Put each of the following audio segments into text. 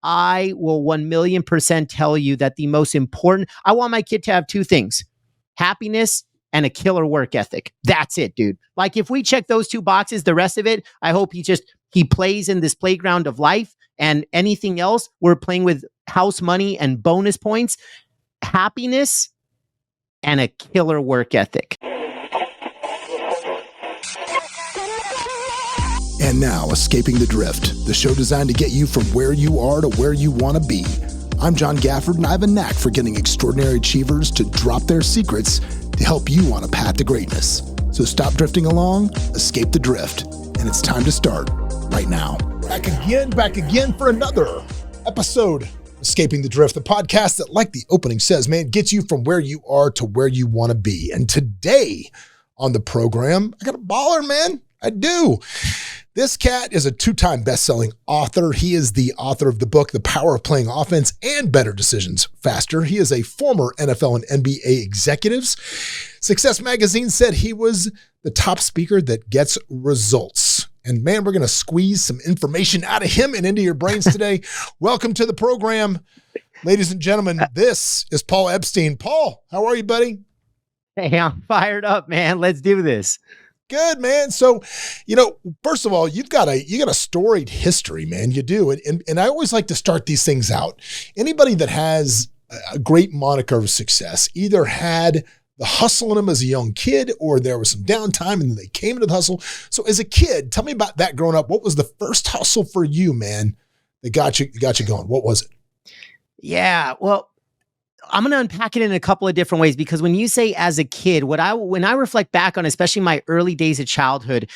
I will 1,000,000% tell you that the most important, I want my kid to have two things: happiness and a killer work ethic. That's it, dude. Like if we check those two boxes, the rest of it, I hope he plays in this playground of life, and anything else, we're playing with house money and bonus points. Happiness and a killer work ethic. And now, Escaping the Drift, the show designed to get you from where you are to where you want to be. I'm John Gafford, and I have a knack for getting extraordinary achievers to drop their secrets to help you on a path to greatness. So stop drifting along, escape the drift, and it's time to start right now. Back again for another episode of Escaping the Drift, the podcast that, like the opening says, man, gets you from where you are to where you want to be. And today on the program, I got a baller, man. I do. This cat is a two-time best-selling author. He is the author of the book, The Power of Playing Offense and Better Decisions Faster. He is a former NFL and NBA executive. Success Magazine said he was the top speaker that gets results. And man, we're going to squeeze some information out of him and into your brains today. Welcome to the program, ladies and gentlemen. This is Paul Epstein. Paul, how are you, buddy? Hey, I'm fired up, man. Let's do this. Good, man. So, first of all, you got a storied history, man. You do. And I always like to start these things out. Anybody that has a great moniker of success either had the hustle in them as a young kid, or there was some downtime and then they came into the hustle. So as a kid, tell me about that growing up. What was the first hustle for you, man, that got you going? What was it? Yeah, well, I'm going to unpack it in a couple of different ways, because when you say as a kid, when I reflect back on, especially my early days of childhood,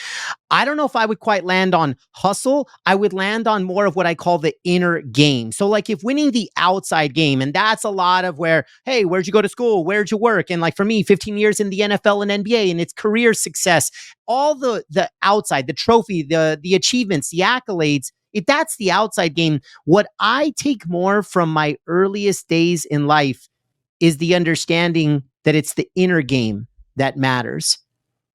I don't know if I would quite land on hustle. I would land on more of what I call the inner game. So like if winning the outside game, and that's a lot of where, hey, where'd you go to school? Where'd you work? And like for me, 15 years in the NFL and NBA, and it's career success, all the outside, the trophy, the achievements, the accolades. If that's the outside game, what I take more from my earliest days in life is the understanding that it's the inner game that matters.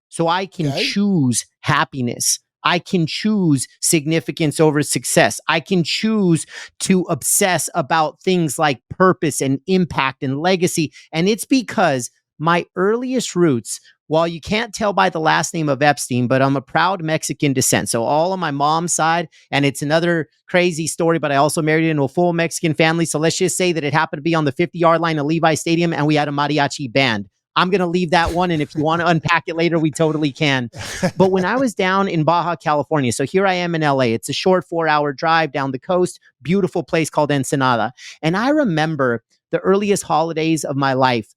So I can choose happiness. I can choose significance over success. I can choose to obsess about things like purpose and impact and legacy. And it's because my earliest roots, while you can't tell by the last name of Epstein, but I'm a proud Mexican descent. So all on my mom's side, and it's another crazy story, but I also married into a full Mexican family. So let's just say that it happened to be on the 50-yard line of Levi Stadium, and we had a mariachi band. I'm going to leave that one. And if you want to unpack it later, we totally can. But when I was down in Baja California, so here I am in LA, it's a short 4-hour drive down the coast, beautiful place called Ensenada. And I remember the earliest holidays of my life,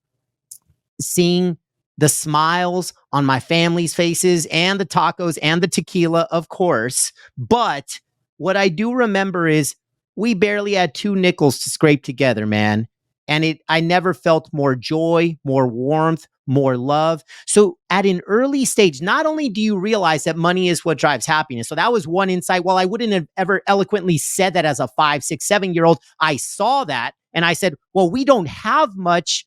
seeing the smiles on my family's faces and the tacos and the tequila, of course. But what I do remember is we barely had 2 nickels to scrape together, man. And I never felt more joy, more warmth, more love. So at an early stage, not only do you realize that money is what drives happiness. So that was one insight. While I wouldn't have ever eloquently said that as a 5, 6, 7-year-old, I saw that and I said, well, we don't have much,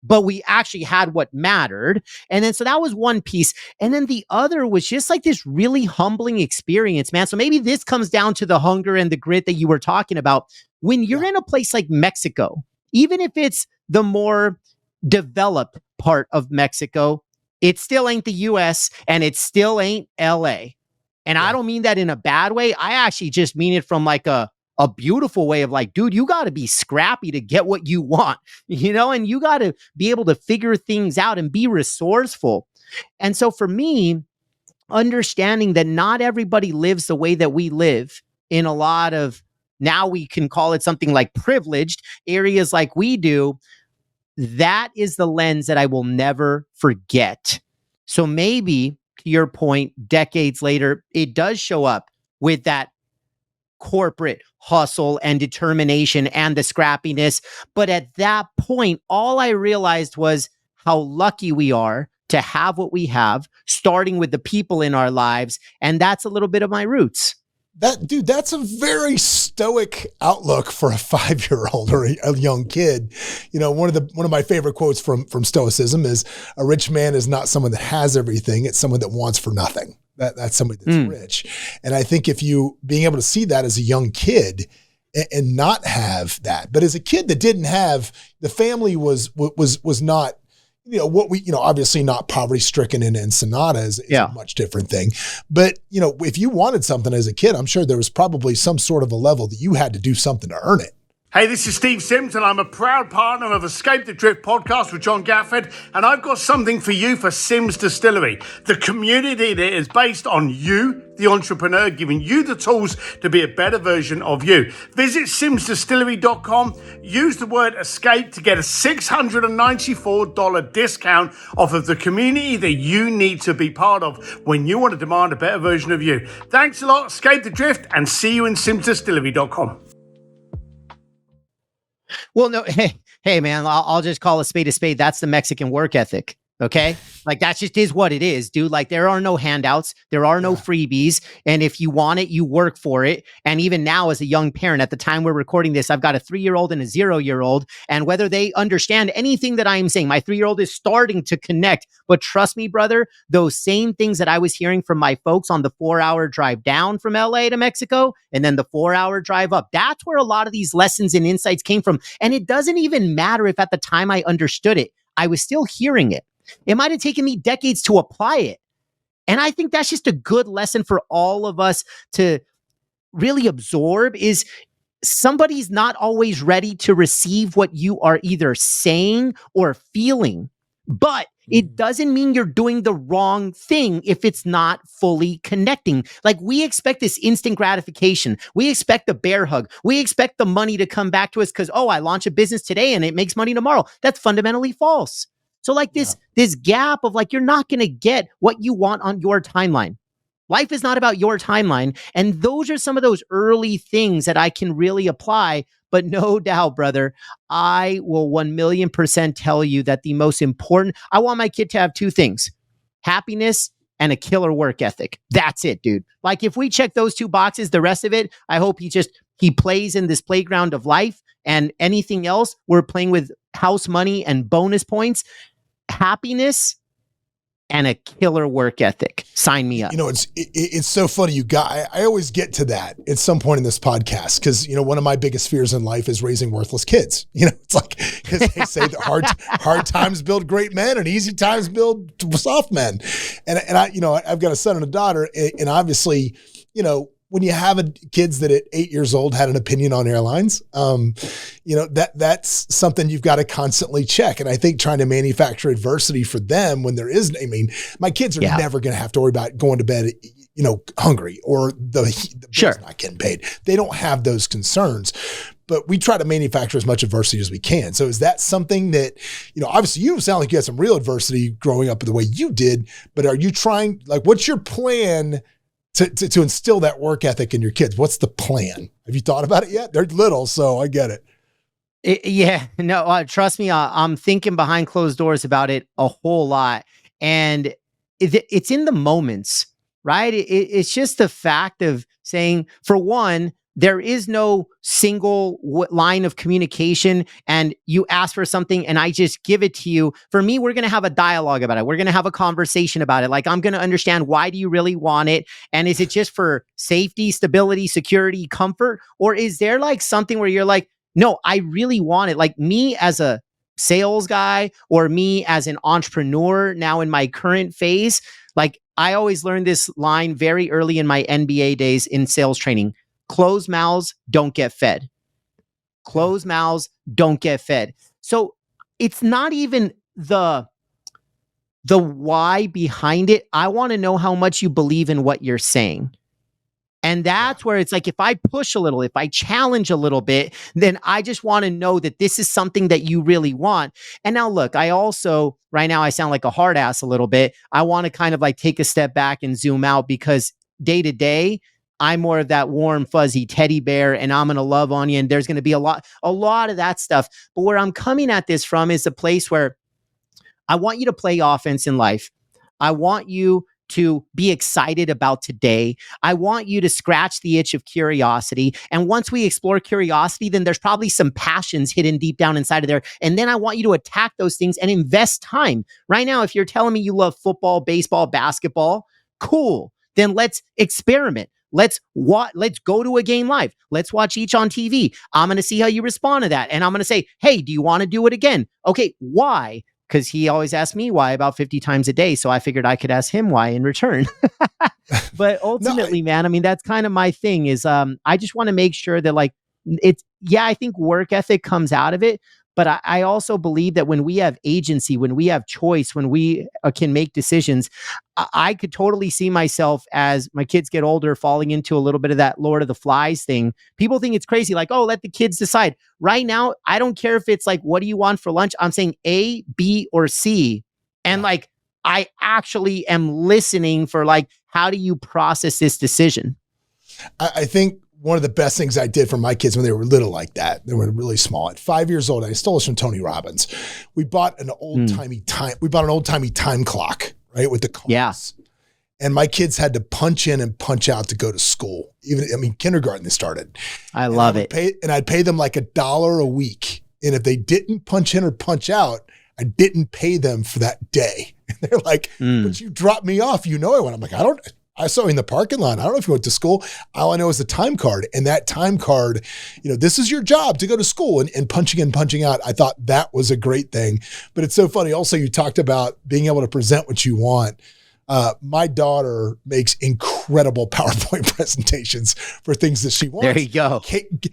but we actually had what mattered. And then, so that was one piece. And then the other was just like this really humbling experience, man. So maybe this comes down to the hunger and the grit that you were talking about. When you're in a place like Mexico, even if it's the more developed part of Mexico, it still ain't the US and it still ain't LA. And I don't mean that in a bad way. I actually just mean it from like a beautiful way of like, dude, you got to be scrappy to get what you want, and you got to be able to figure things out and be resourceful. And so for me, understanding that not everybody lives the way that we live in a lot of, now we can call it something like privileged areas like we do, that is the lens that I will never forget. So maybe, to your point, decades later, it does show up with that corporate hustle and determination and the scrappiness. But at that point, all I realized was how lucky we are to have what we have, starting with the people in our lives. And that's a little bit of my roots. That's a very stoic outlook for a 5-year-old or a young kid. One of my favorite quotes from Stoicism is, a rich man is not someone that has everything. It's someone that wants for nothing. That's somebody that's rich. And I think if you being able to see that as a young kid and not have that. But as a kid that didn't have, the family was not, obviously not poverty stricken in Ensenada is a much different thing. But, if you wanted something as a kid, I'm sure there was probably some sort of a level that you had to do something to earn it. Hey, this is Steve Sims, and I'm a proud partner of Escape the Drift podcast with John Gafford, and I've got something for you for Sims Distillery. The community that is based on you, the entrepreneur, giving you the tools to be a better version of you. Visit simsdistillery.com, use the word escape to get a $694 discount off of the community that you need to be part of when you want to demand a better version of you. Thanks a lot, Escape the Drift, and see you in simsdistillery.com. Well, no, hey, man, I'll just call a spade a spade. That's the Mexican work ethic. Okay. Like that just is what it is, dude. Like there are no handouts. There are no freebies. And if you want it, you work for it. And even now as a young parent, at the time we're recording this, I've got a 3-year-old and a 0-year-old. And whether they understand anything that I am saying, my 3-year-old is starting to connect. But trust me, brother, those same things that I was hearing from my folks on the 4-hour drive down from LA to Mexico, and then the 4-hour drive up, that's where a lot of these lessons and insights came from. And it doesn't even matter if at the time I understood it, I was still hearing it. It might have taken me decades to apply it. And I think that's just a good lesson for all of us to really absorb is somebody's not always ready to receive what you are either saying or feeling. But it doesn't mean you're doing the wrong thing if it's not fully connecting. Like we expect this instant gratification. We expect the bear hug. We expect the money to come back to us because, I launch a business today and it makes money tomorrow. That's fundamentally false. So like this gap of like, you're not going to get what you want on your timeline. Life is not about your timeline. And those are some of those early things that I can really apply. But no doubt, brother, I will 1,000,000% tell you that the most important, I want my kid to have 2 things, happiness and a killer work ethic. That's it, dude. Like if we check those 2 boxes, the rest of it, I hope he plays in this playground of life, and anything else, we're playing with house money and bonus points. Happiness and a killer work ethic. Sign me up. It's so funny. I always get to that at some point in this podcast because, one of my biggest fears in life is raising worthless kids. It's like, because they say that hard times build great men and easy times build soft men. And I've got a son and a daughter, and obviously, when you have kids that at 8 years old had an opinion on airlines, that's something you've got to constantly check. And I think trying to manufacture adversity for them when there is, my kids are never going to have to worry about going to bed, hungry or the bill's not getting paid. They don't have those concerns, but we try to manufacture as much adversity as we can. So is that something that, obviously you sound like you had some real adversity growing up the way you did, but are you trying, like, what's your plan to instill that work ethic in your kids? What's the plan? Have you thought about it yet? They're little, so I get it. Trust me, I'm thinking behind closed doors about it a whole lot. And it's in the moments, right? It's just the fact of saying, for one, there is no single line of communication and you ask for something and I just give it to you. For me, we're going to have a dialogue about it. We're going to have a conversation about it. Like, I'm going to understand, why do you really want it? And is it just for safety, stability, security, comfort? Or is there like something where you're like, no, I really want it? Like me as a sales guy or me as an entrepreneur now in my current phase, like I always learned this line very early in my MBA days in sales training. Closed mouths don't get fed. Closed mouths don't get fed. So it's not even the why behind it. I want to know how much you believe in what you're saying. And that's where it's like, if I push a little, if I challenge a little bit, then I just want to know that this is something that you really want. And now look, I also, right now I sound like a hard ass a little bit. I want to kind of like take a step back and zoom out, because day to day, I'm more of that warm, fuzzy teddy bear, and I'm going to love on you. And there's going to be a lot of that stuff. But where I'm coming at this from is a place where I want you to play offense in life. I want you to be excited about today. I want you to scratch the itch of curiosity. And once we explore curiosity, then there's probably some passions hidden deep down inside of there. And then I want you to attack those things and invest time. Right now, if you're telling me you love football, baseball, basketball, cool. Then let's experiment. let's go to a game live. Let's watch each on TV. I'm going to see how you respond to that. And I'm going to say, hey, do you want to do it again? Okay, why? Because he always asks me why about 50 times a day. So I figured I could ask him why in return. But ultimately, man, I mean, that's kind of my thing is I just want to make sure that like I think work ethic comes out of it. But I also believe that when we have agency, when we have choice, when we can make decisions, I could totally see myself as my kids get older falling into a little bit of that Lord of the Flies thing. People think it's crazy, like, oh, let the kids decide. Right now, I don't care if it's like, what do you want for lunch? I'm saying A, B, or C. And like, I actually am listening for like, how do you process this decision? I think one of the best things I did for my kids when they were little like that, they were really small. At 5 years old, I stole this from Tony Robbins. We bought an old-timey time clock, right, with the clocks. Yeah. And my kids had to punch in and punch out to go to school. Kindergarten they started. I love it. I'd pay them like $1 a week. And if they didn't punch in or punch out, I didn't pay them for that day. And they're like, but you dropped me off. You know I went. I'm like, I saw you in the parking lot. I don't know if you went to school. All I know is the time card. And that time card, this is your job to go to school and punching in, punching out. I thought that was a great thing. But it's so funny. Also, you talked about being able to present what you want. My daughter makes incredible PowerPoint presentations for things that she wants. There you go.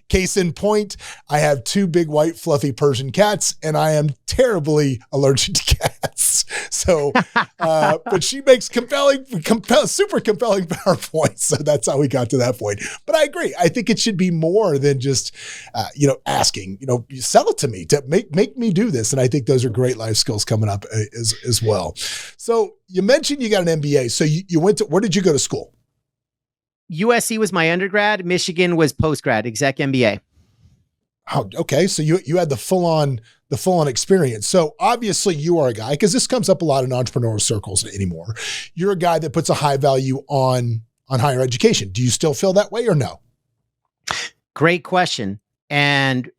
Case in point, I have 2 big white fluffy Persian cats, and I am terribly allergic to cats. So, but she makes super compelling PowerPoints. So that's how we got to that point. But I agree. I think it should be more than just, asking, you sell it to me to make me do this. And I think those are great life skills coming up as well. So you mentioned you got an MBA. So you went to, where did you go to school? USC was my undergrad. Michigan was postgrad, exec MBA. Oh, okay. So you had the full on experience. So obviously you are a guy, because this comes up a lot in entrepreneurial circles anymore. You're a guy that puts a high value on higher education. Do you still feel that way or no? Great question. And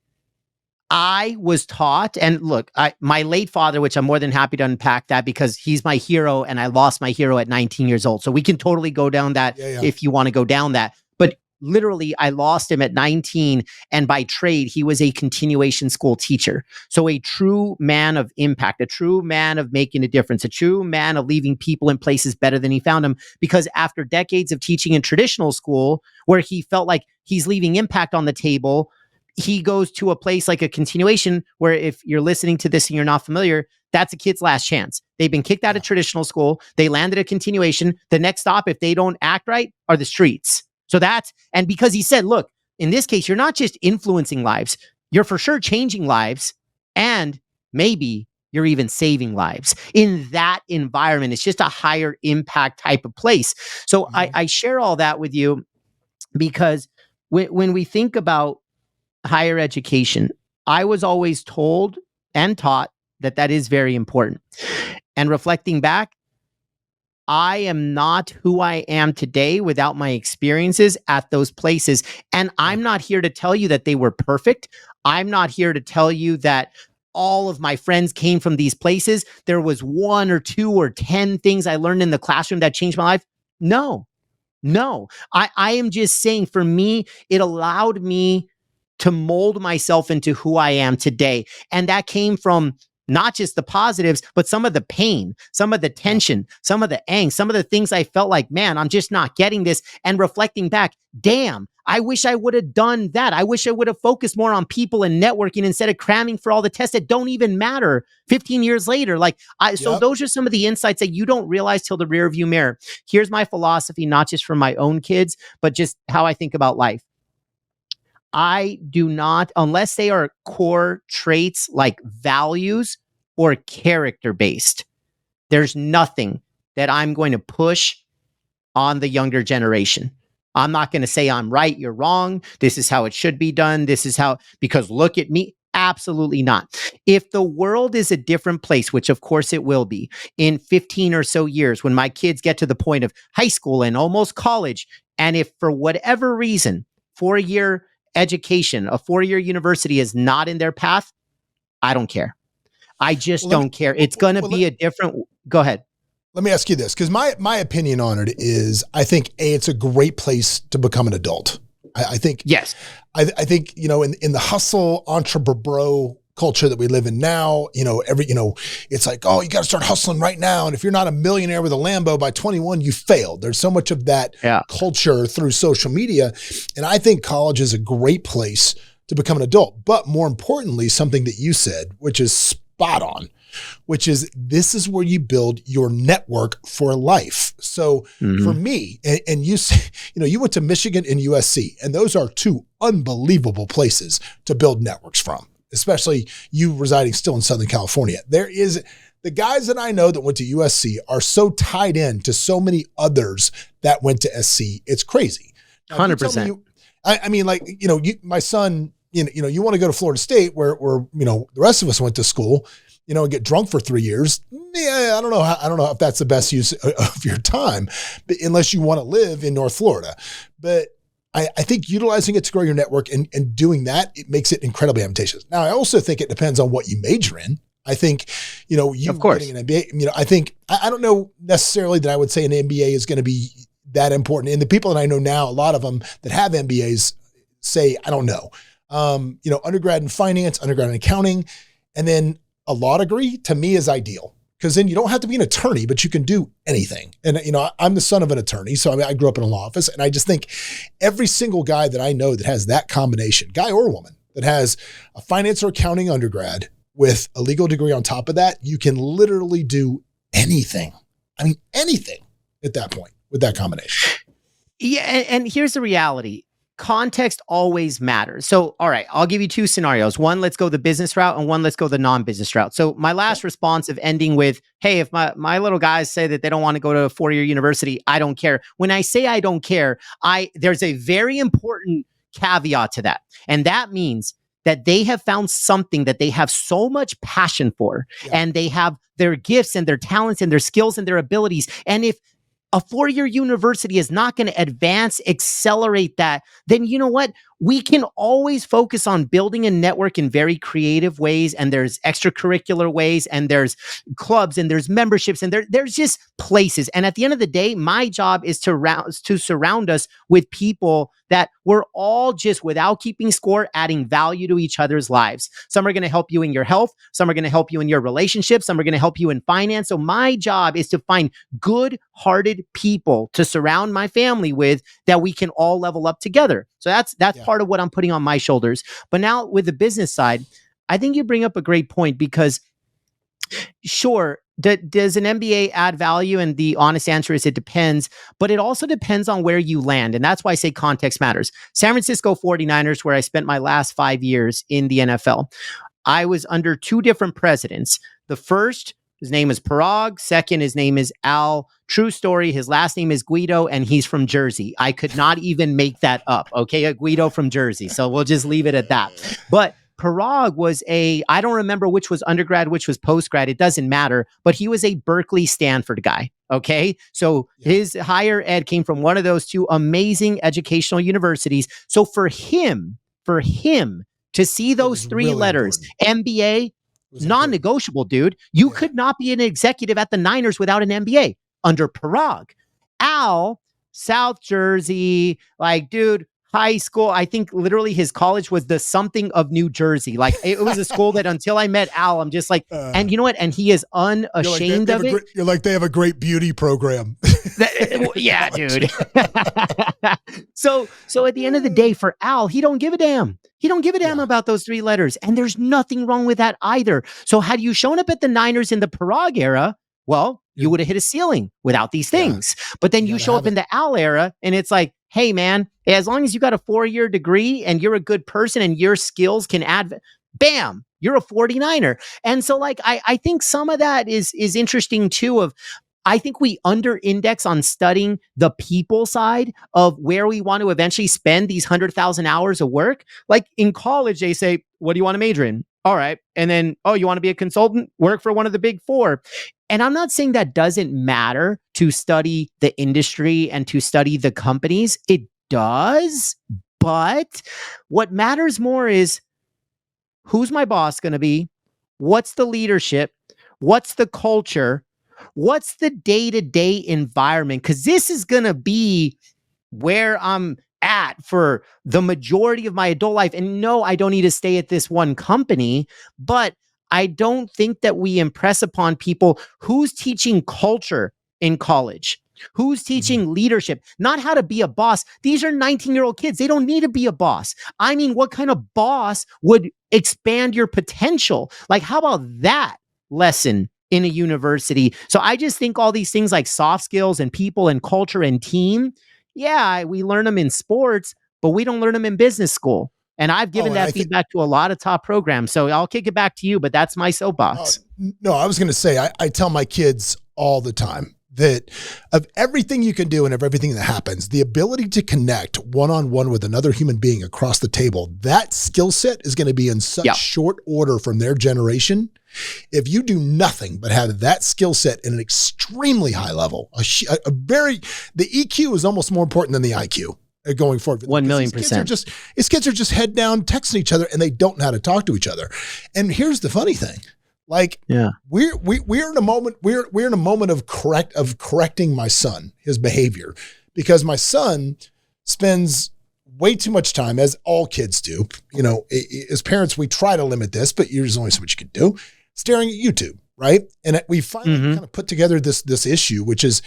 I was taught, and look, my late father, which I'm more than happy to unpack that because he's my hero and I lost my hero at 19 years old. So we can totally go down that if you want to go down that. But literally, I lost him at 19. And by trade, he was a continuation school teacher. So a true man of impact, a true man of making a difference, a true man of leaving people in places better than he found them. Because after decades of teaching in traditional school, where he felt like he's leaving impact on the table, he goes to a place like a continuation where, if you're listening to this and you're not familiar, that's a kid's last chance. They've been kicked out of traditional school. They landed a continuation. The next stop, if they don't act right, are the streets. So and because he said, look, in this case, you're not just influencing lives, you're for sure changing lives, and maybe you're even saving lives in that environment. It's just a higher impact type of place. So I share all that with you because when we think about higher education, I was always told and taught that is very important. And reflecting back, I am not who I am today without my experiences at those places. And I'm not here to tell you that they were perfect. I'm not here to tell you that all of my friends came from these places. There was 1 or 2 or 10 things I learned in the classroom that changed my life. No. I am just saying, for me, it allowed me to mold myself into who I am today. And that came from not just the positives, but some of the pain, some of the tension, some of the angst, some of the things I felt like, man, I'm just not getting this. And reflecting back, damn, I wish I would have done that. I wish I would have focused more on people and networking instead of cramming for all the tests that don't even matter 15 years later. So those are some of the insights that you don't realize till the rear view mirror. Here's my philosophy, not just for my own kids, but just how I think about life. I do not, unless they are core traits like values or character based, there's nothing that I'm going to push on the younger generation. I'm not going to say I'm right, you're wrong. This is how it should be done. This is how, because look at me. Absolutely not. If the world is a different place, which of course it will be in 15 or so years, when my kids get to the point of high school and almost college, and if for whatever reason, 4-year education, a 4-year university is not in their path, I don't care. I just don't care. It's going to be a different, go ahead. Let me ask you this, because my opinion on it is, I think it's a great place to become an adult. I think Yes. I think, in the hustle entrepreneur culture that we live in now, it's like, oh, you got to start hustling right now. And if you're not a millionaire with a Lambo by 21, you failed. There's so much of that culture through social media. And I think college is a great place to become an adult. But more importantly, something that you said, which is spot on, which is this is where you build your network for life. So for me, and you say, you went to Michigan and USC, and those are two unbelievable places to build networks from, especially you residing still in Southern California. The guys that I know that went to USC are so tied in to so many others that went to SC. It's crazy. 100%. My son, you want to go to Florida State where the rest of us went to school, and get drunk for 3 years. Yeah, I don't know if that's the best use of your time, but unless you want to live in North Florida. But I think utilizing it to grow your network and doing that, it makes it incredibly advantageous. Now, I also think it depends on what you major in. I think, you of course, getting an MBA, I don't know necessarily that I would say an MBA is going to be that important. And the people that I know now, a lot of them that have MBAs say, I don't know, undergrad in finance, undergrad in accounting, and then a law degree to me is ideal, because then you don't have to be an attorney, but you can do anything. And, I'm the son of an attorney. So I grew up in a law office, and I just think every single guy that I know that has that combination, guy or woman, that has a finance or accounting undergrad with a legal degree on top of that, you can literally do anything. I mean, anything at that point with that combination. Yeah. And here's the reality. Context always matters. So, all right, I'll give you two scenarios. One, let's go the business route, and one, let's go the non-business route. So my last response of ending with, hey, if my little guys say that they don't want to go to a 4-year university, I don't care. When I say I don't care, there's a very important caveat to that. And that means that they have found something that they have so much passion for, and they have their gifts and their talents and their skills and their abilities. And if a 4-year university is not going to accelerate that, then you know what? We can always focus on building a network in very creative ways, and there's extracurricular ways, and there's clubs, and there's memberships, and there's just places. And at the end of the day, my job is to surround us with people that we're all just, without keeping score, adding value to each other's lives. Some are going to help you in your health. Some are going to help you in your relationships. Some are going to help you in finance. So my job is to find good-hearted people to surround my family with, that we can all level up together. So that's part of what I'm putting on my shoulders. But now with the business side, I think you bring up a great point, because sure, does an MBA add value? And the honest answer is it depends, but it also depends on where you land. And that's why I say context matters. San Francisco 49ers, where I spent my last 5 years in the NFL, I was under two different presidents. The first, his name is Parag. Second, his name is Al. True story. His last name is Guido, and he's from Jersey. I could not even make that up. Okay, a Guido from Jersey. So we'll just leave it at that. But Parag was I don't remember which was undergrad, which was postgrad. It doesn't matter. But he was a Berkeley, Stanford guy. Okay. So his higher ed came from one of those two amazing educational universities. So for him to see those three really letters, important. MBA, non-negotiable, dude. You could not be an executive at the Niners without an MBA under Parag. Al, South Jersey, dude, high school. I think literally his college was the something of New Jersey. It was a school that until I met Al, I'm just and you know what? And he is unashamed of it. You're like, they have a great beauty program. Yeah, dude. So at the end of the day, for Al, he don't give a damn. He don't give a damn about those three letters. And there's nothing wrong with that either. So had you shown up at the Niners in the Parag era, well, you would have hit a ceiling without these things. But then you show up in the Al era, and it's like, hey, man, as long as you got a 4-year degree and you're a good person and your skills can add, bam, you're a 49er. And so I think some of that is interesting too. I think we under-index on studying the people side of where we want to eventually spend these 100,000 hours of work. Like in college, they say, what do you want to major in? All right. And then, oh, you want to be a consultant? Work for one of the big four. And I'm not saying that doesn't matter to study the industry and to study the companies. It does. But what matters more is, who's my boss going to be? What's the leadership? What's the culture? What's the day-to-day environment? Because this is going to be where I'm at for the majority of my adult life. And no, I don't need to stay at this one company, but I don't think that we impress upon people who's teaching culture in college. Who's teaching leadership, not how to be a boss. These are 19-year-old kids. They don't need to be a boss. I mean, what kind of boss would expand your potential? Like, how about that lesson in a university? So I just think all these things like soft skills and people and culture and team, yeah, we learn them in sports, but we don't learn them in business school. And I've given that feedback to a lot of top programs. So I'll kick it back to you, but that's my soapbox. No, I was going to say, I tell my kids all the time that of everything you can do and of everything that happens, the ability to connect one-on-one with another human being across the table, that skill set is going to be in such short order from their generation. If you do nothing but have that skill set in an extremely high level, the EQ is almost more important than the IQ going forward. 1,000,000%. These kids are just head down texting each other and they don't know how to talk to each other. And here's the funny thing. Like, we're in a moment, we're in a moment of correcting my son, his behavior, because my son spends way too much time, as all kids do. You know, as parents, we try to limit this, but there's only so much you can do, staring at YouTube, right? And we finally kind of put together this issue, which is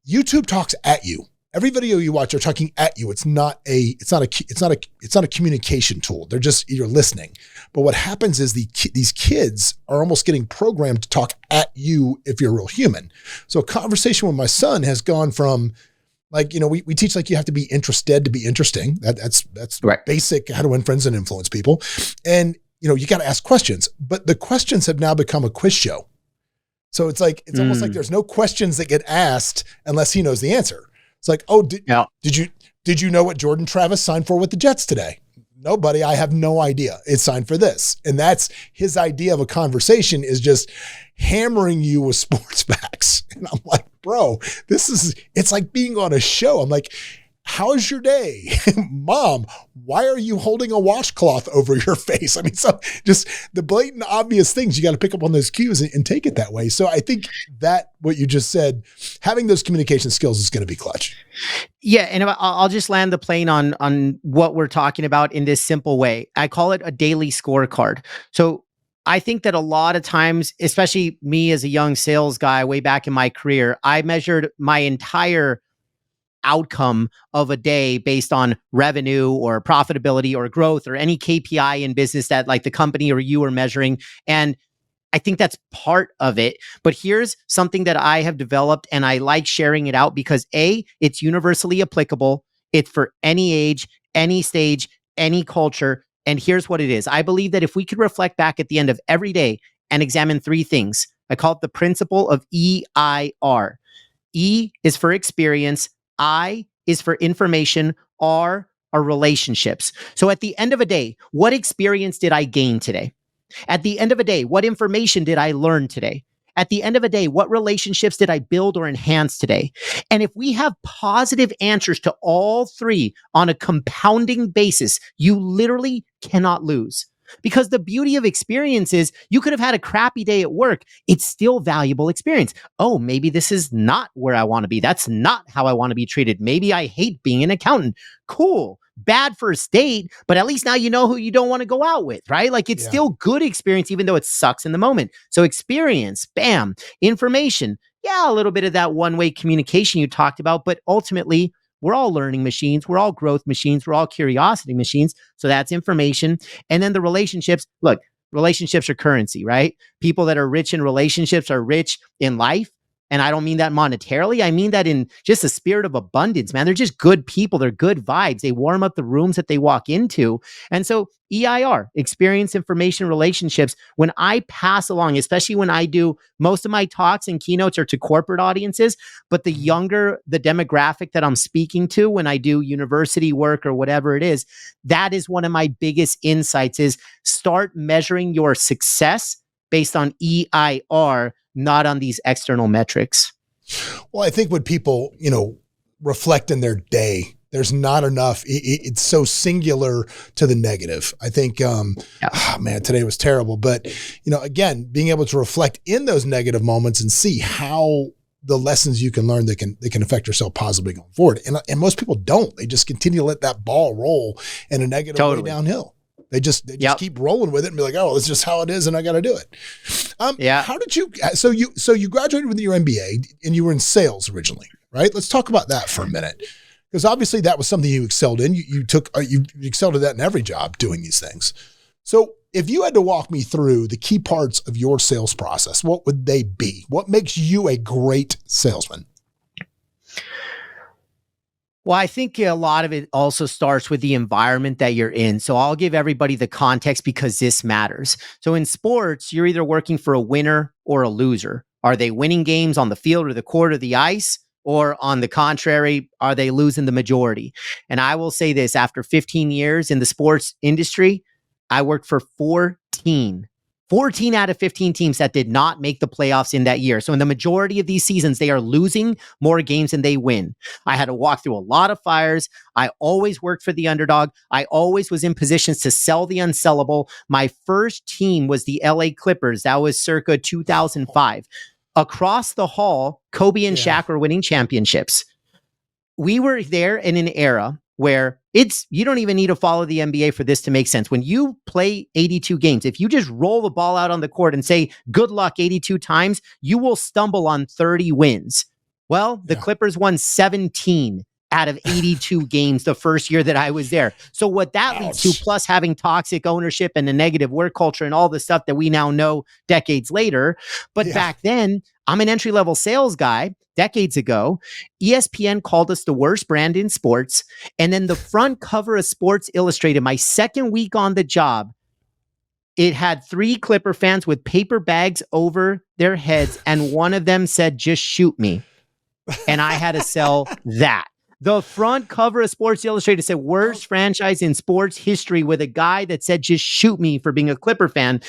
YouTube talks at you. Every video you watch, they're talking at you. It's not a communication tool. You're listening. But what happens is these kids are almost getting programmed to talk at you if you're a real human. So a conversation with my son has gone from, like, you know, we teach, like, you have to be interested to be interesting. That's right. Basic how to win friends and influence people. And, you know, you got to ask questions, but the questions have now become a quiz show. So it's almost like there's no questions that get asked unless he knows the answer. It's like, oh, did you know what Jordan Travis signed for with the Jets today? No, buddy, I have no idea. It's signed for this. And that's his idea of a conversation, is just hammering you with sports facts. And I'm like, bro, it's like being on a show. I'm like, how's your day? Mom, why are you holding a washcloth over your face? I mean, so just the blatant obvious things, you got to pick up on those cues and take it that way. So I think that what you just said, having those communication skills is going to be clutch. Yeah. And I'll just land the plane on what we're talking about in this simple way. I call it a daily scorecard. So I think that a lot of times, especially me as a young sales guy way back in my career, I measured my entire outcome of a day based on revenue or profitability or growth or any KPI in business that, like, the company or you are measuring. And I think that's part of it. But here's something that I have developed, and I like sharing it out because A, it's universally applicable. It's for any age, any stage, any culture. And here's what it is. I believe that if we could reflect back at the end of every day and examine three things, I call it the principle of EIR. E is for experience. I is for information. R are relationships. So at the end of a day, what experience did I gain today? At the end of a day, what information did I learn today? At the end of a day, what relationships did I build or enhance today? And if we have positive answers to all three on a compounding basis, you literally cannot lose. Because the beauty of experience is you could have had a crappy day at work. It's still valuable experience. Oh, maybe this is not where I want to be. That's not how I want to be treated. Maybe I hate being an accountant. Cool. Bad first date, but at least now you know who you don't want to go out with, right? Like, it's still good experience, even though it sucks in the moment. So experience, bam. Information, yeah, a little bit of that one-way communication you talked about, but ultimately, we're all learning machines. We're all growth machines. We're all curiosity machines. So that's information. And then the relationships, look, relationships are currency, right? People that are rich in relationships are rich in life. And I don't mean that monetarily. I mean that in just the spirit of abundance, man. They're just good people. They're good vibes. They warm up the rooms that they walk into. And so EIR, experience, information, relationships, when I pass along, especially when I do most of my talks and keynotes are to corporate audiences, but the younger the demographic that I'm speaking to when I do university work or whatever it is, that is one of my biggest insights is start measuring your success based on EIR, not on these external metrics. Well, I think when people, reflect in their day There's not enough. It's so singular to the negative. I think, man, today was terrible. But, again, being able to reflect in those negative moments and see how the lessons you can learn that can affect yourself positively going forward. And most people don't. They just continue to let that ball roll in a negative way downhill. They just keep rolling with it and be like, oh, it's just how it is and I got to do it. How did you, so you graduated with your MBA and you were in sales originally, right? Let's talk about that for a minute. Because obviously that was something you excelled in. You excelled at that in every job doing these things. So if you had to walk me through the key parts of your sales process, what would they be? What makes you a great salesman? Well, I think a lot of it also starts with the environment that you're in. So I'll give everybody the context because this matters. So in sports, you're either working for a winner or a loser. Are they winning games on the field or the court or the ice? Or on the contrary, are they losing the majority? And I will say this, after 15 years in the sports industry, I worked for 14 out of 15 teams that did not make the playoffs in that year. So in the majority of these seasons, they are losing more games than they win. I had to walk through a lot of fires. I always worked for the underdog. I always was in positions to sell the unsellable. My first team was the LA Clippers. That was circa 2005. Across the hall, Kobe and Shaq were winning championships. We were there in an era where you don't even need to follow the NBA for this to make sense. When you play 82 games, if you just roll the ball out on the court and say, good luck 82 times, you will stumble on 30 wins. Well, the Clippers won 17 out of 82 games the first year that I was there. So what that leads to, plus having toxic ownership and a negative work culture and all the stuff that we now know decades later. But back then, I'm an entry-level sales guy. Decades ago, ESPN called us the worst brand in sports. And then the front cover of Sports Illustrated, my second week on the job, it had 3 Clipper fans with paper bags over their heads. And one of them said, just shoot me. And I had to sell that. The front cover of Sports Illustrated said worst franchise in sports history with a guy that said, just shoot me for being a Clipper fan.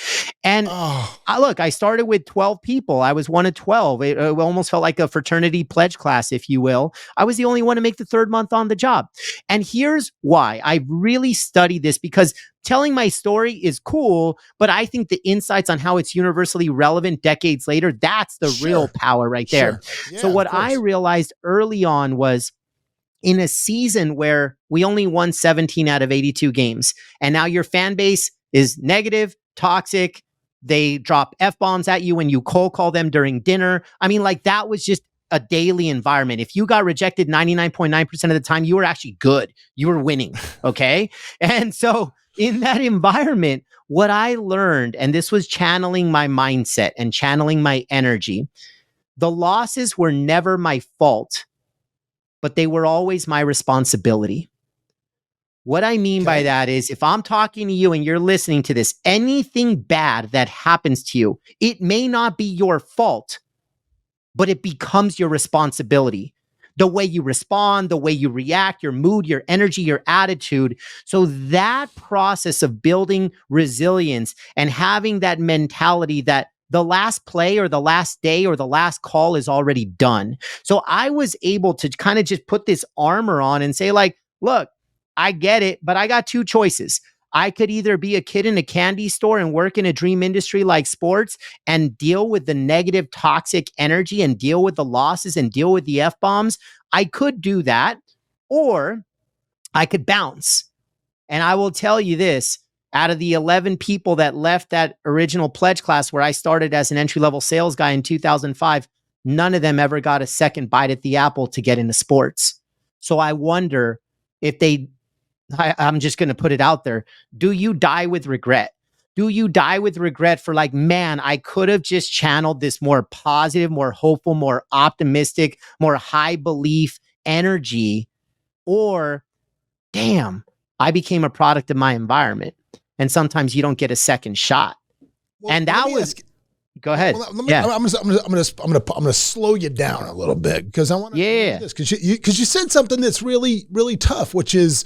And I started with 12 people. I was one of 12. It almost felt like a fraternity pledge class, if you will. I was the only one to make the 3rd month on the job. And here's why. I really studied this because telling my story is cool, but I think the insights on how it's universally relevant decades later, that's the real power right there. Yeah, so what I realized early on was, in a season where we only won 17 out of 82 games, and now your fan base is negative, toxic, they drop F-bombs at you when you cold call them during dinner. I mean, like, that was just a daily environment. If you got rejected 99.9% of the time, you were actually good. You were winning, okay? And so in that environment, what I learned, and this was channeling my mindset and channeling my energy, the losses were never my fault, but they were always my responsibility. What I mean by that is, if I'm talking to you and you're listening to this, anything bad that happens to you, it may not be your fault, but it becomes your responsibility. The way you respond, the way you react, your mood, your energy, your attitude. So that process of building resilience and having that mentality that the last play or the last day or the last call is already done. So I was able to kind of just put this armor on and say, like, look, I get it, but I got 2 choices. I could either be a kid in a candy store and work in a dream industry like sports and deal with the negative, toxic energy and deal with the losses and deal with the F-bombs. I could do that, or I could bounce. And I will tell you this, out of the 11 people that left that original pledge class where I started as an entry-level sales guy in 2005, none of them ever got a second bite at the apple to get into sports. So I wonder if I'm just going to put it out there. Do you die with regret? Do you die with regret for, like, man, I could have just channeled this more positive, more hopeful, more optimistic, more high belief energy, or damn, I became a product of my environment. And sometimes you don't get a second shot. Well, and that was, go ahead. Well, I'm gonna slow you down a little bit because I want to do this because you said something that's really, really tough, which is,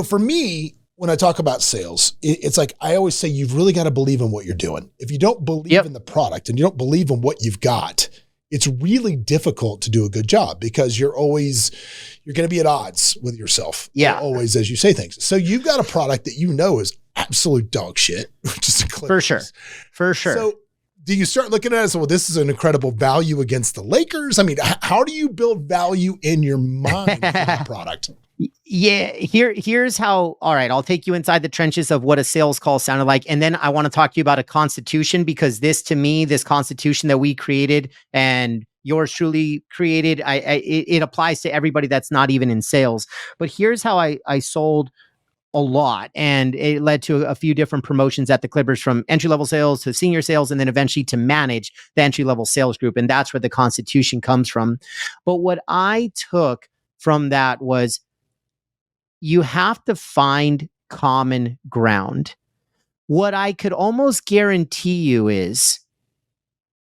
for me, when I talk about sales, it's like, I always say, you've really got to believe in what you're doing. If you don't believe in the product and you don't believe in what you've got, it's really difficult to do a good job because you're going to be at odds with yourself. Yeah. Always as you say things. So you've got a product that you know is absolute dog shit, which is the Clippers. For sure. So do you start looking at it as, well, this is an incredible value against the Lakers? I mean, how do you build value in your mind for that product? Yeah, here's how. All right, I'll take you inside the trenches of what a sales call sounded like, and then I want to talk to you about a constitution, because this, to me, this constitution that we created and yours truly created, it applies to everybody that's not even in sales. But here's how I sold a lot, and it led to a few different promotions at the Clippers, from entry-level sales to senior sales, and then eventually to manage the entry-level sales group. And that's where the constitution comes from. But what I took from that was, you have to find common ground. What I could almost guarantee you is,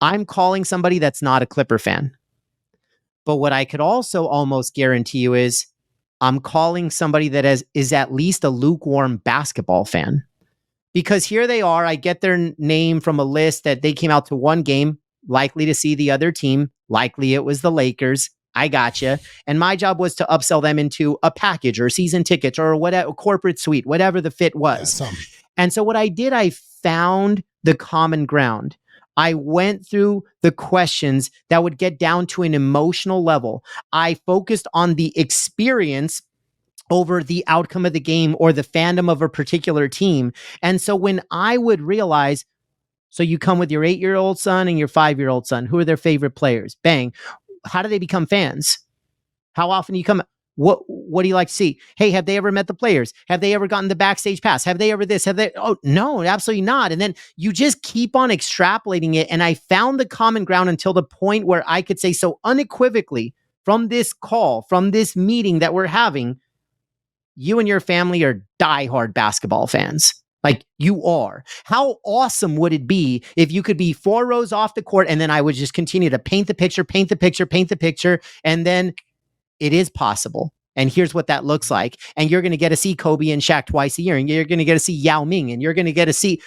I'm calling somebody that's not a Clipper fan. But what I could also almost guarantee you is, I'm calling somebody that is at least a lukewarm basketball fan. Because here they are, I get their name from a list that they came out to one game, likely to see the other team, likely it was the Lakers. I gotcha. And my job was to upsell them into a package or season tickets or whatever, corporate suite, whatever the fit was. Yeah, and so what I did, I found the common ground. I went through the questions that would get down to an emotional level. I focused on the experience over the outcome of the game or the fandom of a particular team. And so when I would realize, so you come with your 8-year-old son and your 5-year-old son, who are their favorite players? Bang. How do they become fans? How often do you come? What do you like to see? Hey, have they ever met the players? Have they ever gotten the backstage pass? Have they ever this? Have they? Oh, no, absolutely not. And then you just keep on extrapolating it. And I found the common ground until the point where I could say so unequivocally, from this call, from this meeting that we're having, you and your family are diehard basketball fans. Like, you are. How awesome would it be if you could be 4 rows off the court, and then I would just continue to paint the picture, and then it is possible. And here's what that looks like. And you're going to get to see Kobe and Shaq twice a year, and you're going to get to see Yao Ming, and you're going to get to see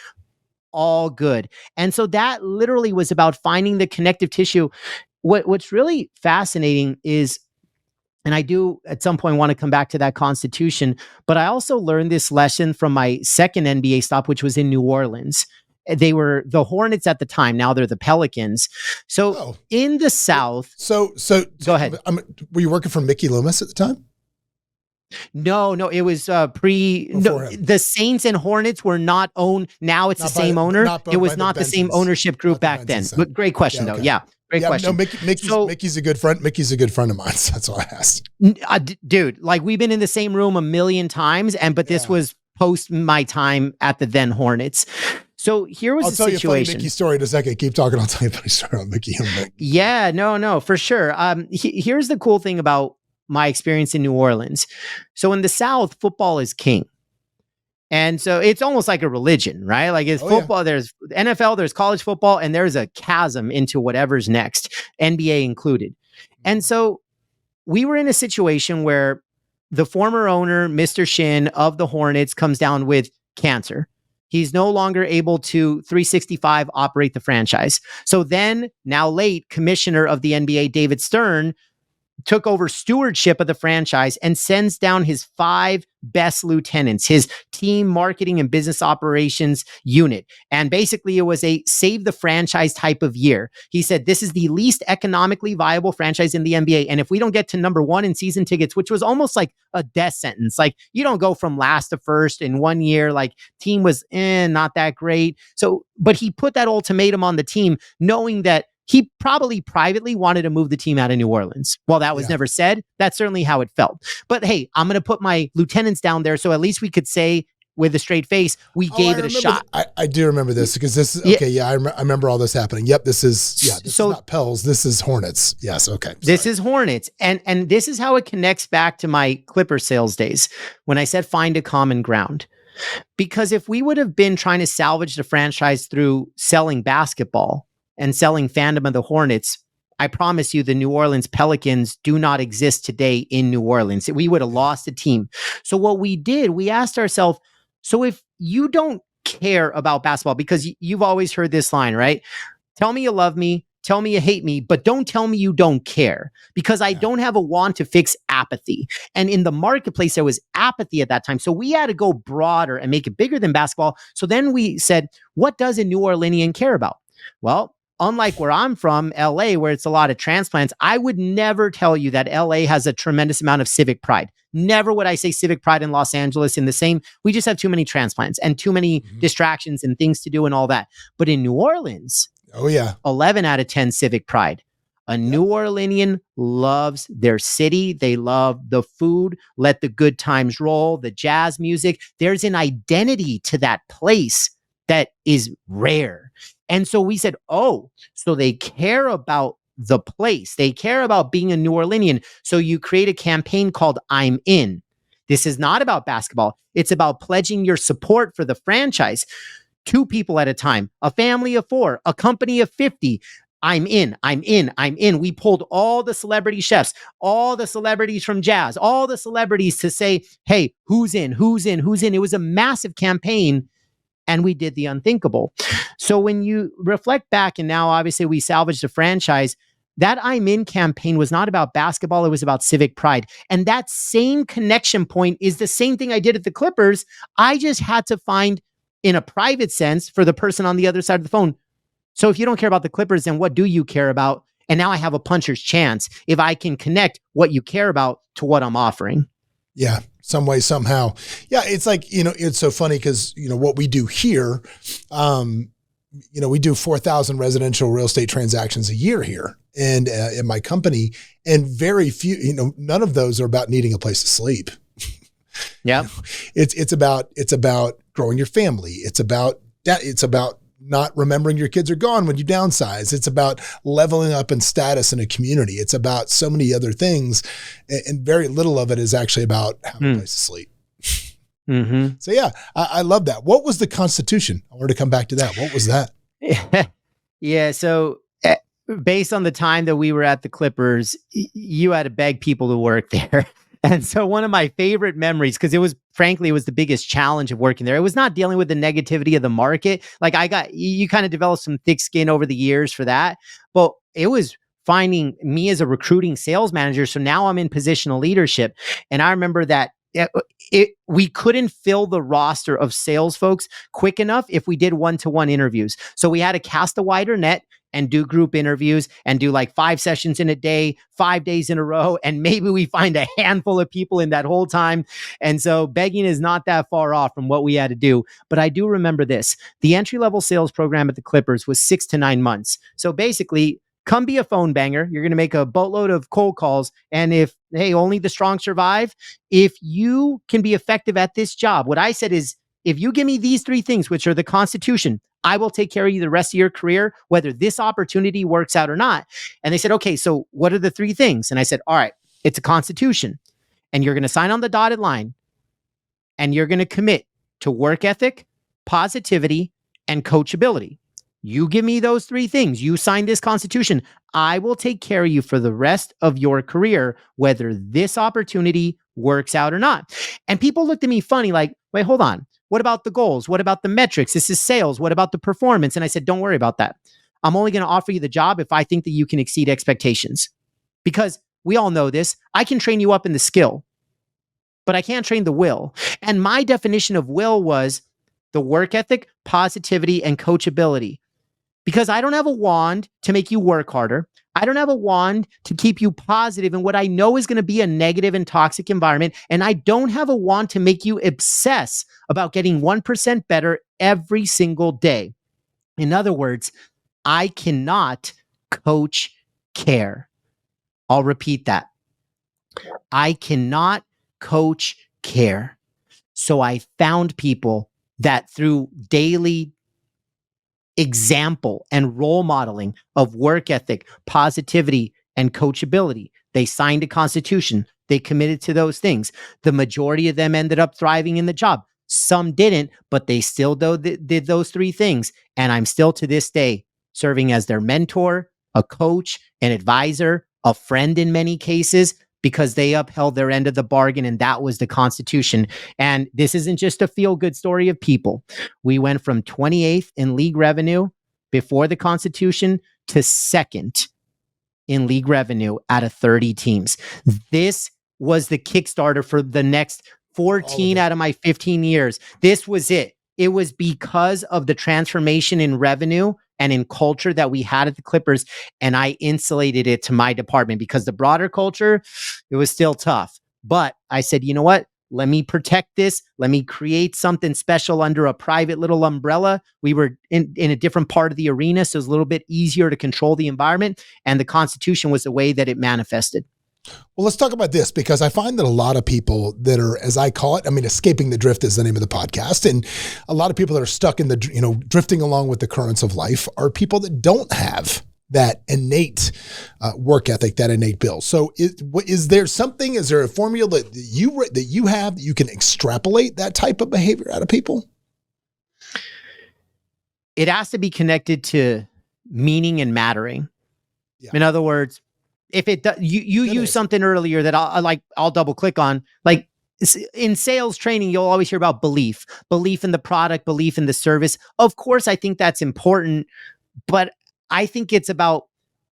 all good. And so that literally was about finding the connective tissue. What's really fascinating is, and I do at some point want to come back to that constitution, but I also learned this lesson from my second NBA stop, which was in New Orleans. They were the Hornets at the time. Now they're the Pelicans. So in the South. So go ahead. Were you working for Mickey Loomis at the time? No, it was the Saints and Hornets were not owned. Now it's the same owner. It was not the same ownership group back then. But great question though. Yeah. Great question. No, Mickey's a good friend. Mickey's a good friend of mine. So that's why I asked. Dude, like, we've been in the same room a million times, but this was post my time at the then Hornets. So here was the situation. I'll tell you a funny Mickey story in a second. Keep talking. I'll tell you a funny story on Mickey. Yeah, no, for sure. Here's the cool thing about my experience in New Orleans. So in the South, football is king. And so it's almost like a religion, right? Like, it's football, there's NFL, there's college football, and there's a chasm into whatever's next, NBA included. And so we were in a situation where the former owner, Mr. Shin of the Hornets, comes down with cancer. He's no longer able to 365 operate the franchise. So then, now late, commissioner of the NBA, David Stern, took over stewardship of the franchise and sends down his 5 best lieutenants, his team marketing and business operations unit. And basically, it was a save the franchise type of year. He said, this is the least economically viable franchise in the NBA. And if we don't get to number 1 in season tickets, which was almost like a death sentence, like, you don't go from last to first in 1 year, like, team was not that great. So, but he put that ultimatum on the team, knowing that he probably privately wanted to move the team out of New Orleans. Well, that was never said. That's certainly how it felt. But hey, I'm going to put my lieutenants down there, so at least we could say with a straight face, we gave it a shot. I do remember this, because this is, I remember all this happening. Yep, this is not Pels, this is Hornets. Yes, okay. Sorry. This is Hornets. And this is how it connects back to my Clipper sales days, when I said find a common ground. Because if we would have been trying to salvage the franchise through selling basketball and selling fandom of the Hornets, I promise you the New Orleans Pelicans do not exist today in New Orleans. We would have lost a team. So what we did, we asked ourselves, so if you don't care about basketball, because you've always heard this line, right? Tell me you love me tell me you hate me, but don't tell me you don't care, because I don't have a wand to fix apathy. And in the marketplace, there was apathy at that time. So we had to go broader and make it bigger than basketball. So then we said, what does a New Orleanian care about? Well, unlike where I'm from, LA, where it's a lot of transplants, I would never tell you that LA has a tremendous amount of civic pride. Never would I say civic pride in Los Angeles in the same. We just have too many transplants and too many distractions and things to do and all that. But in New Orleans, 11 out of 10 civic pride. A New Orleanian loves their city. They love the food. Let the good times roll, the jazz music. There's an identity to that place that is rare. And so we said, oh, so they care about the place. They care about being a New Orleanian. So you create a campaign called I'm In. This is not about basketball. It's about pledging your support for the franchise. 2 people at a time, a family of 4, a company of 50. I'm in, I'm in, I'm in. We pulled all the celebrity chefs, all the celebrities from jazz, all the celebrities to say, hey, who's in, who's in, who's in? It was a massive campaign. And we did the unthinkable. So when you reflect back, and now obviously we salvaged the franchise, that I'm In campaign was not about basketball. It was about civic pride. And that same connection point is the same thing I did at the Clippers. I just had to find, in a private sense, for the person on the other side of the phone. So if you don't care about the Clippers, then what do you care about? And now I have a puncher's chance if I can connect what you care about to what I'm offering. Yeah, some way, somehow. Yeah, it's like, it's so funny because, what we do here, we do 4,000 residential real estate transactions a year here and in my company, and very few, none of those are about needing a place to sleep. Yeah. It's about growing your family. It's about not remembering your kids are gone when you downsize. It's about leveling up in status in a community. It's about so many other things, and very little of it is actually about having a place to sleep. Mm-hmm. So yeah, I love that. What was the Constitution? I wanted to come back to that. What was that? Yeah. So based on the time that we were at the Clippers, you had to beg people to work there. And so one of my favorite memories, because it was the biggest challenge of working there. It was not dealing with the negativity of the market. Like you kind of developed some thick skin over the years for that, but it was finding me as a recruiting sales manager. So now I'm in positional leadership. And I remember that we couldn't fill the roster of sales folks quick enough if we did one-to-one interviews. So we had to cast a wider net and do group interviews and do like 5 sessions in a day, 5 days in a row. And maybe we find a handful of people in that whole time. And so begging is not that far off from what we had to do. But I do remember this. The entry-level sales program at the Clippers was 6 to 9 months. So basically, come be a phone banger. You're going to make a boatload of cold calls. And only the strong survive. If you can be effective at this job, what I said is, if you give me these 3 things, which are the Constitution, I will take care of you the rest of your career, whether this opportunity works out or not. And they said, okay, so what are the 3 things? And I said, all right, it's a Constitution. And you're going to sign on the dotted line. And you're going to commit to work ethic, positivity, and coachability. You give me those 3 things. You sign this Constitution. I will take care of you for the rest of your career, whether this opportunity works out or not. And people looked at me funny, like, wait, hold on. What about the goals? What about the metrics? This is sales. What about the performance? And I said, don't worry about that. I'm only going to offer you the job if I think that you can exceed expectations. Because we all know this. I can train you up in the skill, but I can't train the will. And my definition of will was the work ethic, positivity, and coachability. Because I don't have a wand to make you work harder. I don't have a wand to keep you positive in what I know is going to be a negative and toxic environment. And I don't have a wand to make you obsess about getting 1% better every single day. In other words, I cannot coach care. I'll repeat that. I cannot coach care. So I found people that through daily example and role modeling of work ethic, positivity, and coachability, they signed a Constitution. They committed to those things. The majority of them ended up thriving in the job. Some didn't, but they still did those 3 things. And I'm still to this day serving as their mentor, a coach, an advisor, a friend in many cases, because they upheld their end of the bargain, and that was the Constitution. And this isn't just a feel-good story of people. We went from 28th in league revenue before the Constitution to second in league revenue out of 30 teams. This was the Kickstarter for the next 14 out of my 15 years. This was it. It was because of the transformation in revenue and in culture that we had at the Clippers, and I insulated it to my department because the broader culture, it was still tough. But I said, you know what? Let me protect this. Let me create something special under a private little umbrella. We were in a different part of the arena, so it was a little bit easier to control the environment, and the Constitution was the way that it manifested. Well, let's talk about this, because I find that a lot of people that are, as I call it, I mean, escaping the drift is the name of the podcast. And a lot of people that are stuck in the, drifting along with the currents of life are people that don't have that innate work ethic, that innate build. So is there a formula that you have that you can extrapolate that type of behavior out of people? It has to be connected to meaning and mattering. Yeah. In other words, if it does, you use something earlier that I'll double click on, like in sales training, you'll always hear about belief in the product, belief in the service. Of course, I think that's important, but I think it's about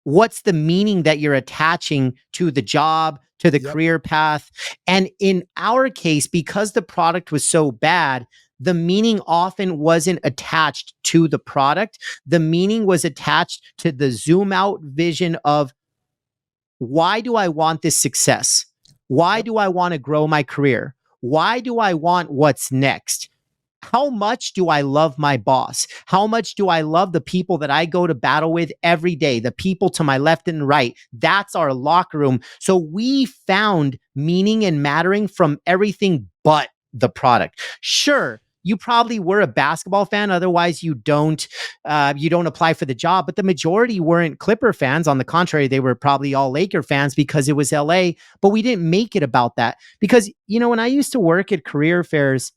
what's the meaning that you're attaching to the job, to the career path. And in our case, because the product was so bad, the meaning often wasn't attached to the product. The meaning was attached to the zoom out vision of, why do I want this success? Why do I want to grow my career? Why do I want what's next? How much do I love my boss? How much do I love the people that I go to battle with every day? The people to my left and right. That's our locker room. So we found meaning and mattering from everything but the product. Sure, you probably were a basketball fan. Otherwise, you don't apply for the job. But the majority weren't Clipper fans. On the contrary, they were probably all Laker fans because it was LA. But we didn't make it about that. Because, when I used to work at career fairs,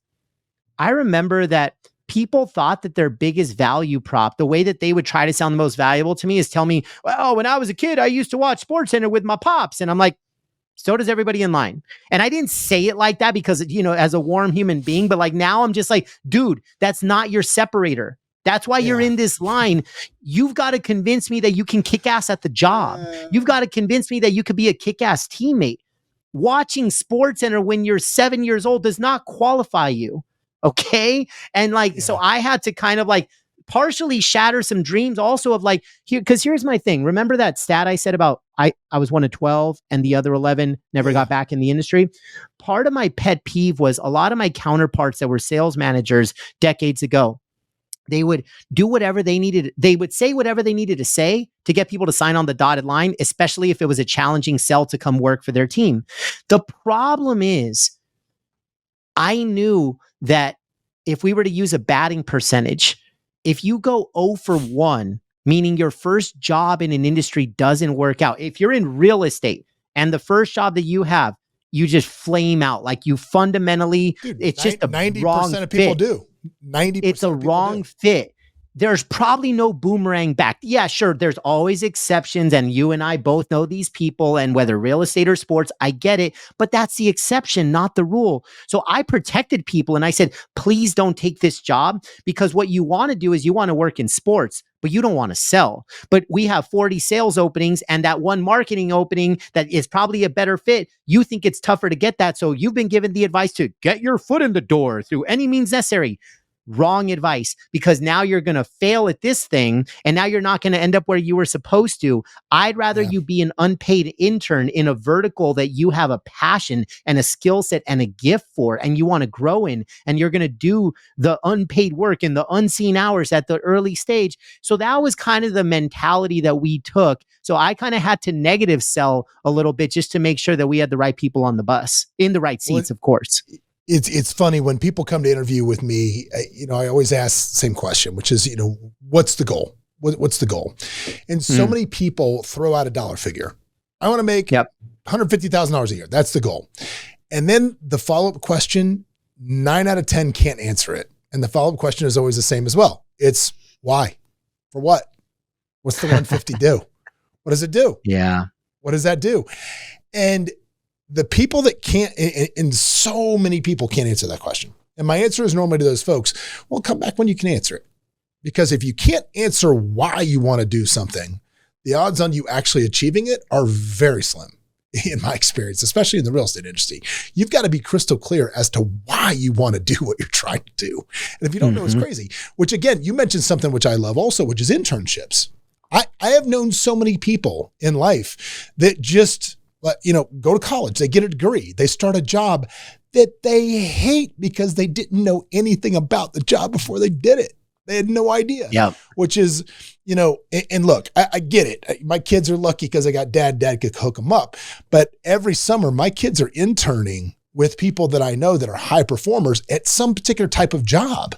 I remember that people thought that their biggest value prop, the way that they would try to sound the most valuable to me, is tell me, well, when I was a kid, I used to watch SportsCenter with my pops. And I'm like, so does everybody in line. And I didn't say it like that because, as a warm human being, but like now I'm just like, dude, that's not your separator. That's why you're in this line. You've got to convince me that you can kick ass at the job. You've got to convince me that you could be a kick-ass teammate. Watching SportsCenter when you're 7 years old does not qualify you. Okay. And so I had to kind of partially shatter some dreams also of because here's my thing. Remember that stat I said about I was one of 12 and the other 11 never got back in the industry. Part of my pet peeve was a lot of my counterparts that were sales managers decades ago. They would do whatever they needed. They would say whatever they needed to say to get people to sign on the dotted line, especially if it was a challenging sell to come work for their team. The problem is I knew that if we were to use a batting percentage, if you go 0 for 1, meaning your first job in an industry doesn't work out, if you're in real estate and the first job that you have, you just flame out. You fundamentally, it's just a 90% wrong of people fit. do. 90% it's a wrong fit. There's probably no boomerang back. Yeah, sure. There's always exceptions. And you and I both know these people, and whether real estate or sports, I get it, but that's the exception, not the rule. So I protected people and I said, please don't take this job, because what you want to do is you want to work in sports, but you don't want to sell. But we have 40 sales openings and that one marketing opening that is probably a better fit. You think it's tougher to get that. So you've been given the advice to get your foot in the door through any means necessary. Wrong advice, because now you're going to fail at this thing and now you're not going to end up where you were supposed to. I'd rather you be an unpaid intern in a vertical that you have a passion and a skill set and a gift for, and you want to grow in, and you're going to do the unpaid work in the unseen hours at the early stage. So that was kind of the mentality that we took. So I kind of had to negative sell a little bit just to make sure that we had the right people on the bus, in the right seats, of course. It's funny when people come to interview with me, I always ask the same question, which is, what's the goal? What's the goal? And so many people throw out a dollar figure. I want to make $150,000 a year. That's the goal. And then the follow-up question, 9 out of 10 can't answer it. And the follow-up question is always the same as well. It's why? For what? What's the 150 do? What does it do? Yeah. What does that do? And the people that can't, and so many people can't answer that question. And my answer is normally to those folks, well, come back when you can answer it. Because if you can't answer why you want to do something, the odds on you actually achieving it are very slim in my experience, especially in the real estate industry. You've got to be crystal clear as to why you want to do what you're trying to do. And if you don't know, it's crazy, which again, you mentioned something which I love also, which is internships. I have known so many people in life that just, go to college, they get a degree, they start a job that they hate because they didn't know anything about the job before they did it. They had no idea. Yeah. Which is, and look, I get it. My kids are lucky because they got dad could hook them up. But every summer, my kids are interning with people that I know that are high performers at some particular type of job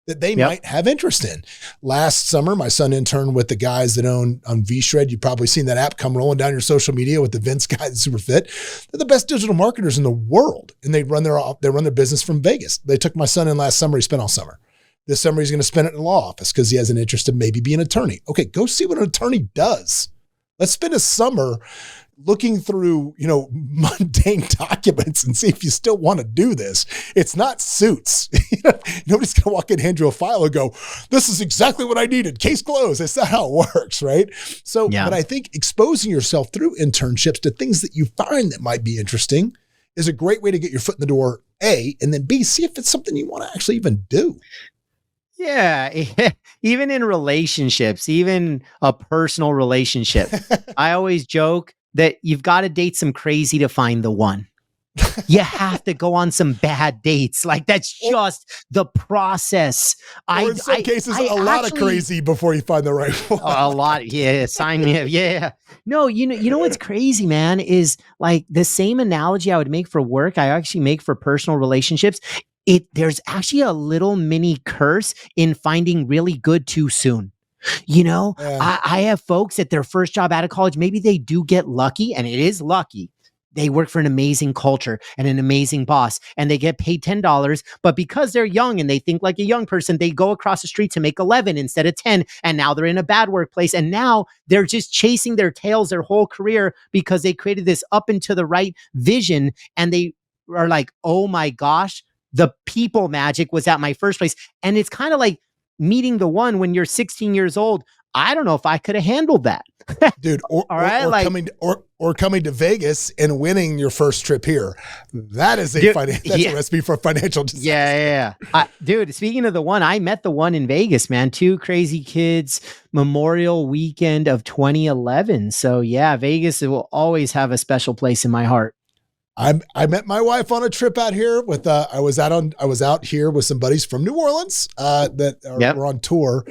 that they might have interest in. Last summer, my son interned with the guys that own on V-Shred. You've probably seen that app come rolling down your social media with the Vince guy that's super fit. They're the best digital marketers in the world. And they run their business from Vegas. They took my son in last summer. He spent all summer. This summer, he's going to spend it in a law office because he has an interest in maybe being an attorney. Okay, go see what an attorney does. Let's spend a summer looking through, mundane documents and see if you still want to do this. It's not Suits. Nobody's going to walk in, hand you a file and go, this is exactly what I needed. Case closed. That's not how it works, right? So, but I think exposing yourself through internships to things that you find that might be interesting is a great way to get your foot in the door, A, and then B, see if it's something you want to actually even do. Yeah, even in relationships, even a personal relationship, I always joke that you've got to date some crazy to find the one. You have to go on some bad dates. Like that's just the process. Or in some cases, a lot of crazy before you find the right one. A lot. Yeah. Sign me up. Yeah. No, you know what's crazy, man, is like the same analogy I would make for work, I actually make for personal relationships. There's actually a little mini curse in finding really good too soon. I have folks at their first job out of college, maybe they do get lucky, and it is lucky. They work for an amazing culture and an amazing boss, and they get paid $10. But because they're young and they think like a young person, they go across the street to make 11 instead of 10. And now they're in a bad workplace. And now they're just chasing their tails their whole career because they created this up and to the right vision. And they are like, oh my gosh, the people magic was at my first place. And it's kind of like meeting the one when you're 16 years old. I don't know if I could have handled that. Dude, or coming to Vegas and winning your first trip here. That is a recipe for financial disaster. Yeah. Dude, speaking of the one, I met the one in Vegas, man. 2 crazy kids, Memorial Weekend of 2011. So yeah, Vegas will always have a special place in my heart. I met my wife on a trip out here with, I was out here with some buddies from New Orleans that were on tour,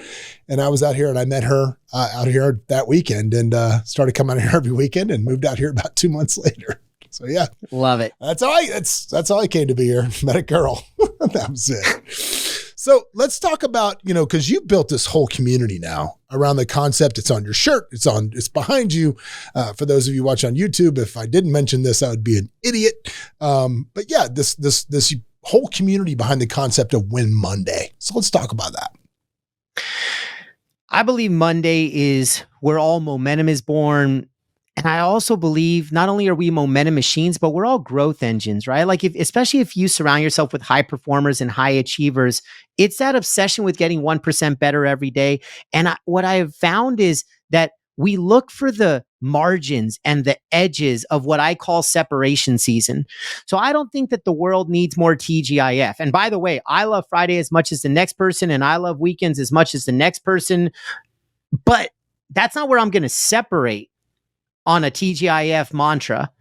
and I was out here and I met her out here that weekend and started coming out here every weekend and moved out here about 2 months later. So yeah. Love it. That's how I came to be here. Met a girl. That was it. So let's talk about, because you built this whole community now around the concept. It's on your shirt. It's behind you. For those of you watching on YouTube, if I didn't mention this, I would be an idiot. But yeah, this whole community behind the concept of Win Monday. So let's talk about that. I believe Monday is where all momentum is born. And I also believe not only are we momentum machines, but we're all growth engines, right? Like especially if you surround yourself with high performers and high achievers, it's that obsession with getting 1% better every day. And what I have found is that we look for the margins and the edges of what I call separation season. So I don't think that the world needs more TGIF. And by the way, I love Friday as much as the next person, and I love weekends as much as the next person. But that's not where I'm going to separate on a TGIF mantra.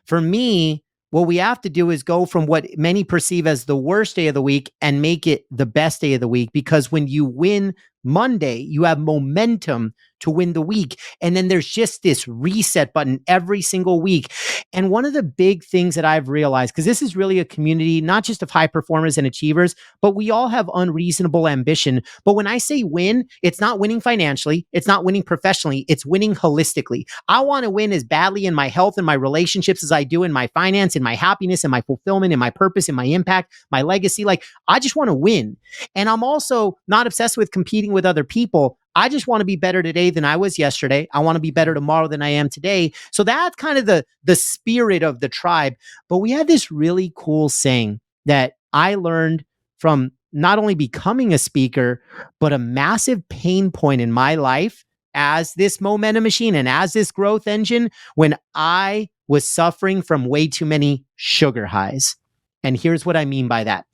For me, what we have to do is go from what many perceive as the worst day of the week and make it the best day of the week. Because when you win Monday, you have momentum to win the week. And then there's just this reset button every single week. And one of the big things that I've realized, because this is really a community, not just of high performers and achievers, but we all have unreasonable ambition. But when I say win, it's not winning financially. It's not winning professionally. It's winning holistically. I want to win as badly in my health and my relationships as I do in my finance, in my happiness, in my fulfillment, in my purpose, in my impact, my legacy. Like, I just want to win. And I'm also not obsessed with competing with other people. I just want to be better today than I was yesterday. I want to be better tomorrow than I am today. So that's kind of the spirit of the tribe. But we had this really cool saying that I learned from not only becoming a speaker, but a massive pain point in my life as this momentum machine and as this growth engine when I was suffering from way too many sugar highs. And here's what I mean by that.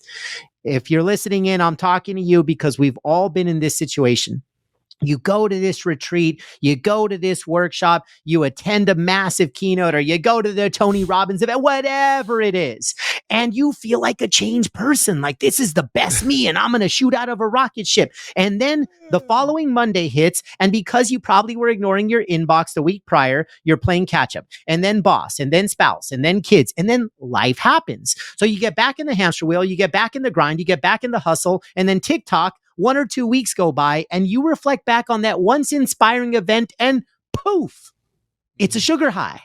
If you're listening in, I'm talking to you because we've all been in this situation. You go to this retreat, you go to this workshop, you attend a massive keynote, or you go to the Tony Robbins event, whatever it is, and you feel like a changed person, like this is the best me, and I'm going to shoot out of a rocket ship. And then the following Monday hits, and because you probably were ignoring your inbox the week prior, you're playing catch up, and then boss, and then spouse, and then kids, and then life happens. So you get back in the hamster wheel, you get back in the grind, you get back in the hustle, and then TikTok, 1 or 2 weeks go by and you reflect back on that once inspiring event and poof, it's a sugar high.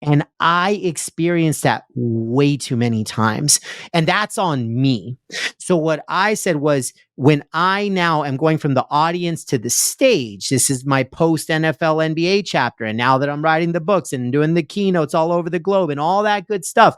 And I experienced that way too many times. And that's on me. So what I said was, when I now am going from the audience to the stage, this is my post NFL NBA chapter. And now that I'm writing the books and doing the keynotes all over the globe and all that good stuff,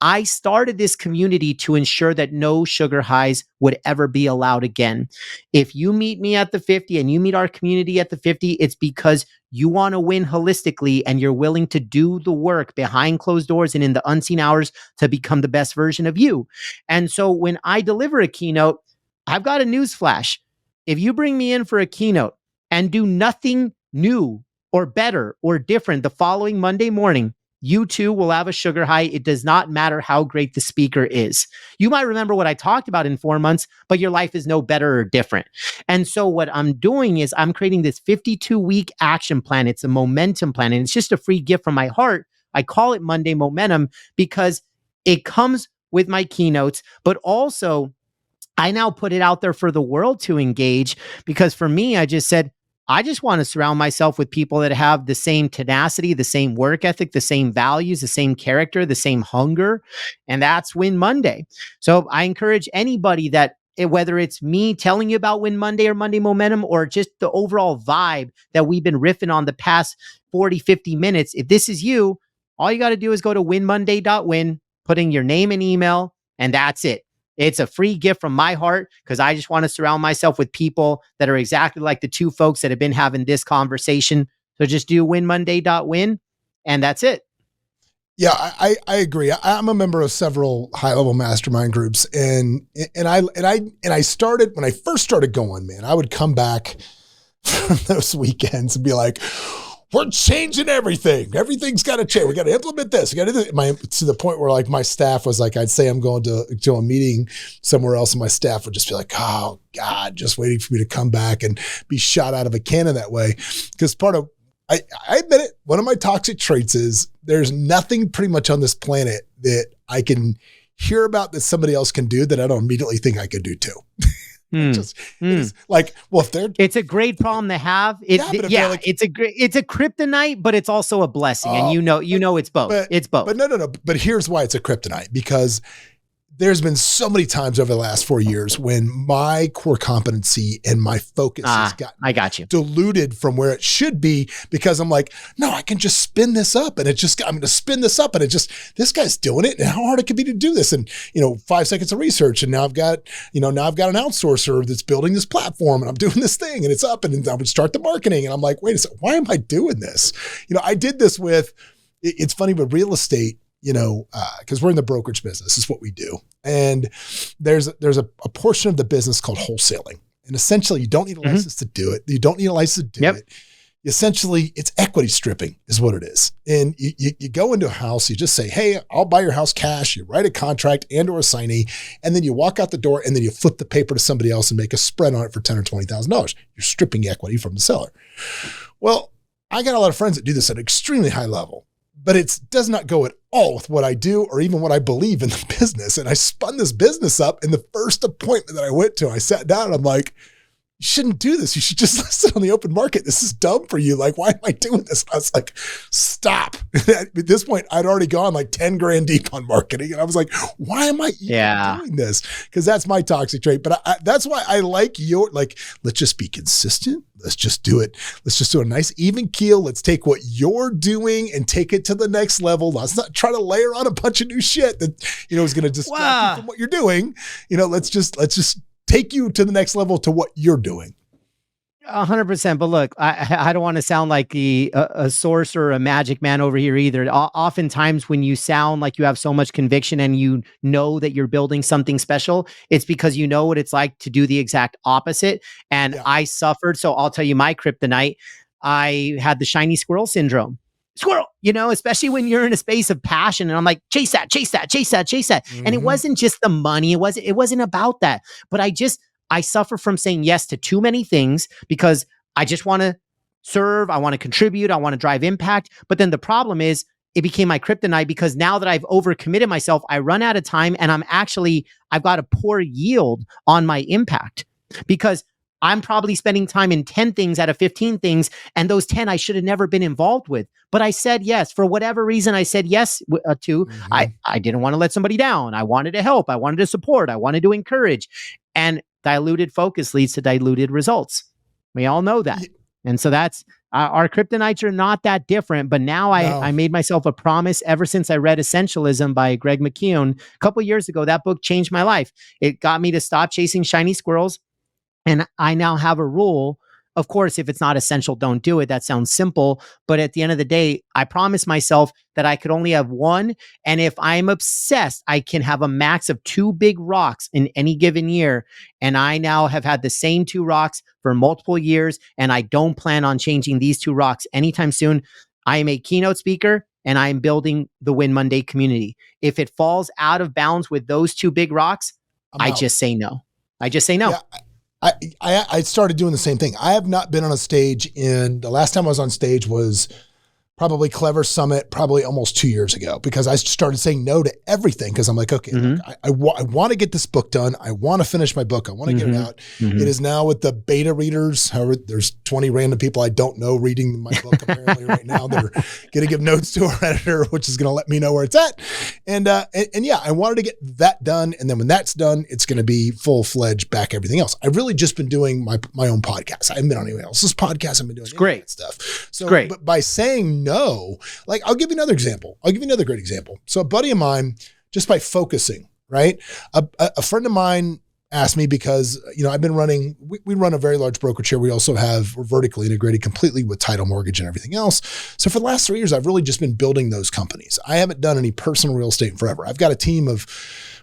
I started this community to ensure that no sugar highs would ever be allowed again. If you meet me at the 50 and you meet our community at the 50, it's because you want to win holistically and you're willing to do the work behind closed doors and in the unseen hours to become the best version of you. And so when I deliver a keynote, I've got a news flash. If you bring me in for a keynote and do nothing new or better or different the following Monday morning, you too will have a sugar high. It does not matter how great the speaker is. You might remember what I talked about in 4 months, but your life is no better or different. And so what I'm doing is I'm creating this 52-week action plan. It's a momentum plan, and it's just a free gift from my heart. I call it Monday Momentum because it comes with my keynotes, but also I now put it out there for the world to engage, because for me, I just said, I just want to surround myself with people that have the same tenacity, the same work ethic, the same values, the same character, the same hunger. And that's Win Monday. So I encourage anybody that, whether it's me telling you about Win Monday or Monday Momentum, or just the overall vibe that we've been riffing on the past 40, 50 minutes, if this is you, all you got to do is go to winmonday.win, put in your name and email, and that's it. It's a free gift from my heart because I just want to surround myself with people that are exactly like the two folks that have been having this conversation. So just do winmonday.win and that's it. Yeah, I agree. I'm a member of several high-level mastermind groups, and I started when I first started going, man, I would come back from those weekends and be like, we're changing everything. Everything's got to change. We got to implement this. We got to do it. To the point where like my staff was like, I'd say I'm going to a meeting somewhere else, and my staff would just be like, oh God, just waiting for me to come back and be shot out of a cannon that way. Because I admit it, one of my toxic traits is there's nothing pretty much on this planet that I can hear about that somebody else can do that I don't immediately think I could do too. It's like, well, if they're, it's a great problem to have. It's a kryptonite, but it's also a blessing. And you know, it's both. It's both. But no. But here's why it's a kryptonite, because there's been so many times over the last 4 years when my core competency and my focus has gotten diluted from where it should be, because I'm like, no, I can just spin this up, and I'm going to spin this up, and this guy's doing it, and how hard it could be to do this. And, 5 seconds of research. And now I've got an outsourcer that's building this platform, and I'm doing this thing, and it's up, and I would start the marketing. And I'm like, wait a second, why am I doing this? I did this with, it's funny with real estate, because we're in the brokerage business, is what we do. And there's a portion of the business called wholesaling. And essentially you don't need a license to do it. You don't need a license to do it. Essentially it's equity stripping is what it is. And you go into a house, you just say, hey, I'll buy your house cash. You write a contract and or a signee, and then you walk out the door, and then you flip the paper to somebody else and make a spread on it for $10,000 or $20,000. You're stripping equity from the seller. Well, I got a lot of friends that do this at an extremely high level, but it does not go at all with what I do or even what I believe in the business. And I spun this business up. In the first appointment that I went to, I sat down and I'm like, you shouldn't do this. You should just list it on the open market. This is dumb for you. Like, why am I doing this? And I was like, stop. At this point, I'd already gone like 10 grand deep on marketing. And I was like, why am I even doing this? Because that's my toxic trait. But that's why I like let's just be consistent. Let's just do it. Let's just do a nice even keel. Let's take what you're doing and take it to the next level. Let's not try to layer on a bunch of new shit that, is going to distract you from what you're doing. Let's just take you to the next level to what you're doing. 100%. But look, I don't want to sound like a sorcerer or a magic man over here either. Oftentimes, when you sound like you have so much conviction and you know that you're building something special, it's because you know what it's like to do the exact opposite. And Yeah. I suffered. So I'll tell you my kryptonite. I had the shiny squirrel syndrome. Squirrel, especially when you're in a space of passion. And I'm like, chase that, chase that, chase that, chase that. And it wasn't just the money. It wasn't about that. But I suffer from saying yes to too many things because I just want to serve. I want to contribute. I want to drive impact. But then the problem is it became my kryptonite because now that I've overcommitted myself, I run out of time and I've got a poor yield on my impact because I'm probably spending time in 10 things out of 15 things. And those 10 I should have never been involved with. But I said yes. For whatever reason, I said yes to. I didn't want to let somebody down. I wanted to help. I wanted to support. I wanted to encourage. And diluted focus leads to diluted results. We all know that. And so that's our kryptonites are not that different. But now I made myself a promise ever since I read Essentialism by Greg McKeown a couple years ago. That book changed my life. It got me to stop chasing shiny squirrels. And I now have a rule. Of course, if it's not essential, don't do it. That sounds simple. But at the end of the day, I promised myself that I could only have one. And if I'm obsessed, I can have a max of 2 big rocks in any given year. And I now have had the same 2 rocks for multiple years. And I don't plan on changing these 2 rocks anytime soon. I am a keynote speaker and I am building the Win Monday community. If it falls out of bounds with those 2 big rocks, I just say no. I just say no. Yeah. I started doing the same thing. I have not been on a stage the last time I was on stage was probably Clever Summit, probably almost 2 years ago, because I started saying no to everything. Cause I'm like, okay, look, I want to get this book done. I want to finish my book. I want to get it out. It is now with the beta readers. However, there's 20 random people I don't know reading my book apparently right now that are going to give notes to our editor, which is going to let me know where it's at. And yeah, I wanted to get that done. And then when that's done, it's going to be full-fledged back everything else. I've really just been doing my own podcast. I haven't been on anyone else's podcast. I've been doing great stuff. So great. But by saying no, like I'll give you another example. I'll give you another great example. So a buddy of mine, just by focusing, right? A friend of mine asked me because, I've been running, we run a very large brokerage here. We're vertically integrated completely with title, mortgage, and everything else. So for the last 3 years, I've really just been building those companies. I haven't done any personal real estate in forever. I've got a team of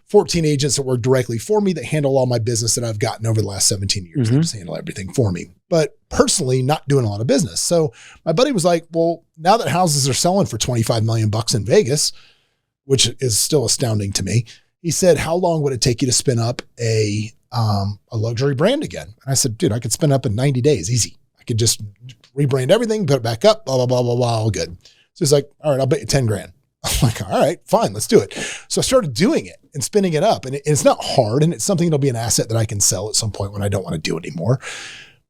14 agents that work directly for me that handle all my business that I've gotten over the last 17 years. They just handle everything for me. But personally, not doing a lot of business. So my buddy was like, well, now that houses are selling for $25 million in Vegas, which is still astounding to me, he said, how long would it take you to spin up a luxury brand again? And I said, dude, I could spin up in 90 days. Easy. I could just rebrand everything, put it back up, blah, blah, blah, blah, blah, all good. So he's like, all right, I'll bet you 10 grand. I'm like, all right, fine, let's do it. So I started doing it and spinning it up. And it's not hard. And it's something that'll be an asset that I can sell at some point when I don't want to do it anymore.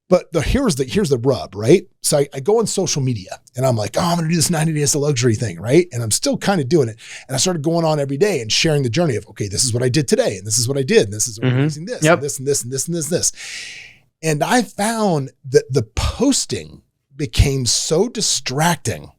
But here's the rub, right? So I go on social media and I'm like, I'm going to do this 90 days of luxury thing, right? And I'm still kind of doing it. And I started going on every day and sharing the journey of, okay, this is what I did today. And this is what I did. And this is what I'm using this, and this, and this, and this, and this. And I found that the posting became so distracting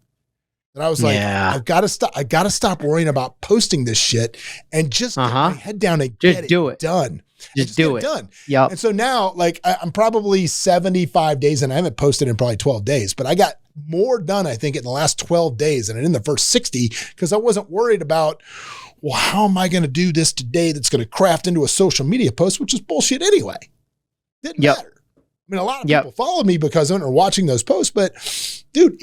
that I was like, I've got to stop worrying about posting this shit and just get my head down and get it done. Just do it. Done. Yep. And so now, like, I'm probably 75 days and I haven't posted in probably 12 days, but I got more done, I think, in the last 12 days than in the first 60 because I wasn't worried about, well, how am I going to do this today that's going to craft into a social media post, which is bullshit anyway. Didn't matter. I mean, a lot of people follow me because they're watching those posts, but dude,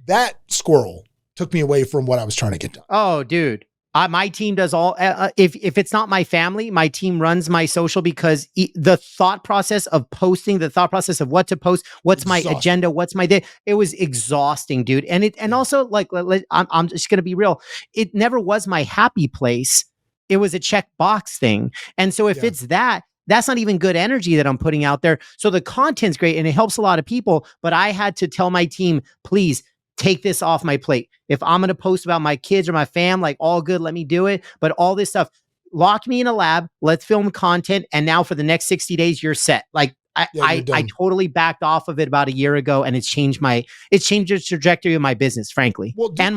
that squirrel took me away from what I was trying to get done. Oh, dude. My team does all, if it's not my family, my team runs my social because the thought process of posting, the thought process of what to post, what's my agenda, what's my day, it was exhausting, dude. And also like, I'm just going to be real. It never was my happy place. It was a checkbox thing. And so if it's that's not even good energy that I'm putting out there. So the content's great and it helps a lot of people, but I had to tell my team, please take this off my plate. If I'm going to post about my kids or my fam, like all good, let me do it. But all this stuff, lock me in a lab, let's film content. And now for the next 60 days, you're set. Like I totally backed off of it about a year ago and it's changed the trajectory of my business, frankly. Well, dude,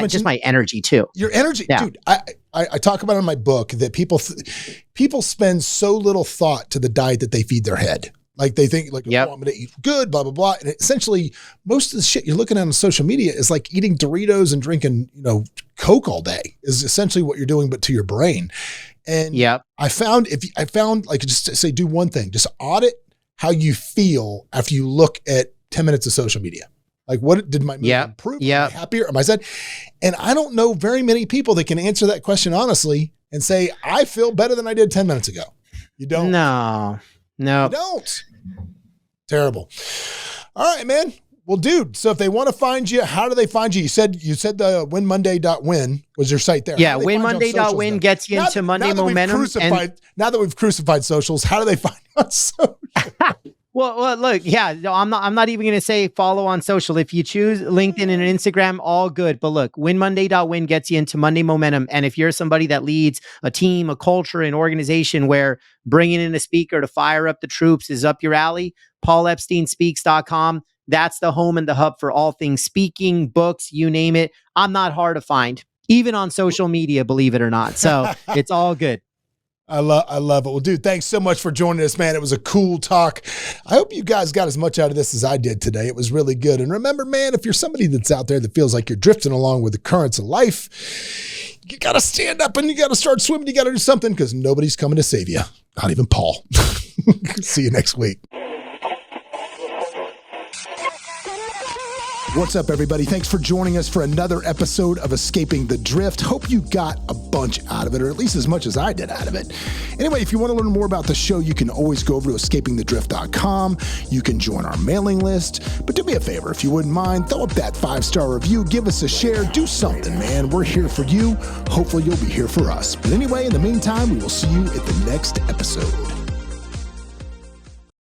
just my energy too. Your energy, dude. I talk about in my book that people spend so little thought to the diet that they feed their head. Like they think like, Yep. oh, I'm going to eat good, blah, blah, blah. And essentially most of the shit you're looking at on social media is like eating Doritos and drinking, Coke all day is essentially what you're doing, but to your brain. And Yep. I found like, just to say, do one thing, just audit how you feel after you look at 10 minutes of social media. Like, what did my mood improve? Am I happier? Am I sad? And I don't know very many people that can answer that question honestly and say, I feel better than I did 10 minutes ago. You don't? No. You don't. Terrible. All right, man. Well, dude, so if they want to find you, how do they find you? You said the winmonday.win was your site there. Yeah, winmonday.win gets you into Monday Momentum. Now that we've crucified socials, how do they find you on social? Well, look, yeah, I'm not even going to say follow on social. If you choose LinkedIn and Instagram, all good. But look, winmonday.win gets you into Monday Momentum. And if you're somebody that leads a team, a culture, an organization where bringing in a speaker to fire up the troops is up your alley, paulepsteinspeaks.com. That's the home and the hub for all things speaking, books, you name it. I'm not hard to find, even on social media, believe it or not. So it's all good. I love it. Well, dude, thanks so much for joining us, man. It was a cool talk. I hope you guys got as much out of this as I did today. It was really good. And remember, man, if you're somebody that's out there that feels like you're drifting along with the currents of life, you got to stand up and you got to start swimming. You got to do something because nobody's coming to save you. Not even Paul. See you next week. What's up, everybody? Thanks for joining us for another episode of Escaping the Drift. Hope you got a bunch out of it, or at least as much as I did out of it. Anyway, if you want to learn more about the show, you can always go over to escapingthedrift.com. You can join our mailing list. But do me a favor, if you wouldn't mind, throw up that 5-star review, give us a share, do something, man. We're here for you. Hopefully you'll be here for us. But anyway, in the meantime, we will see you at the next episode.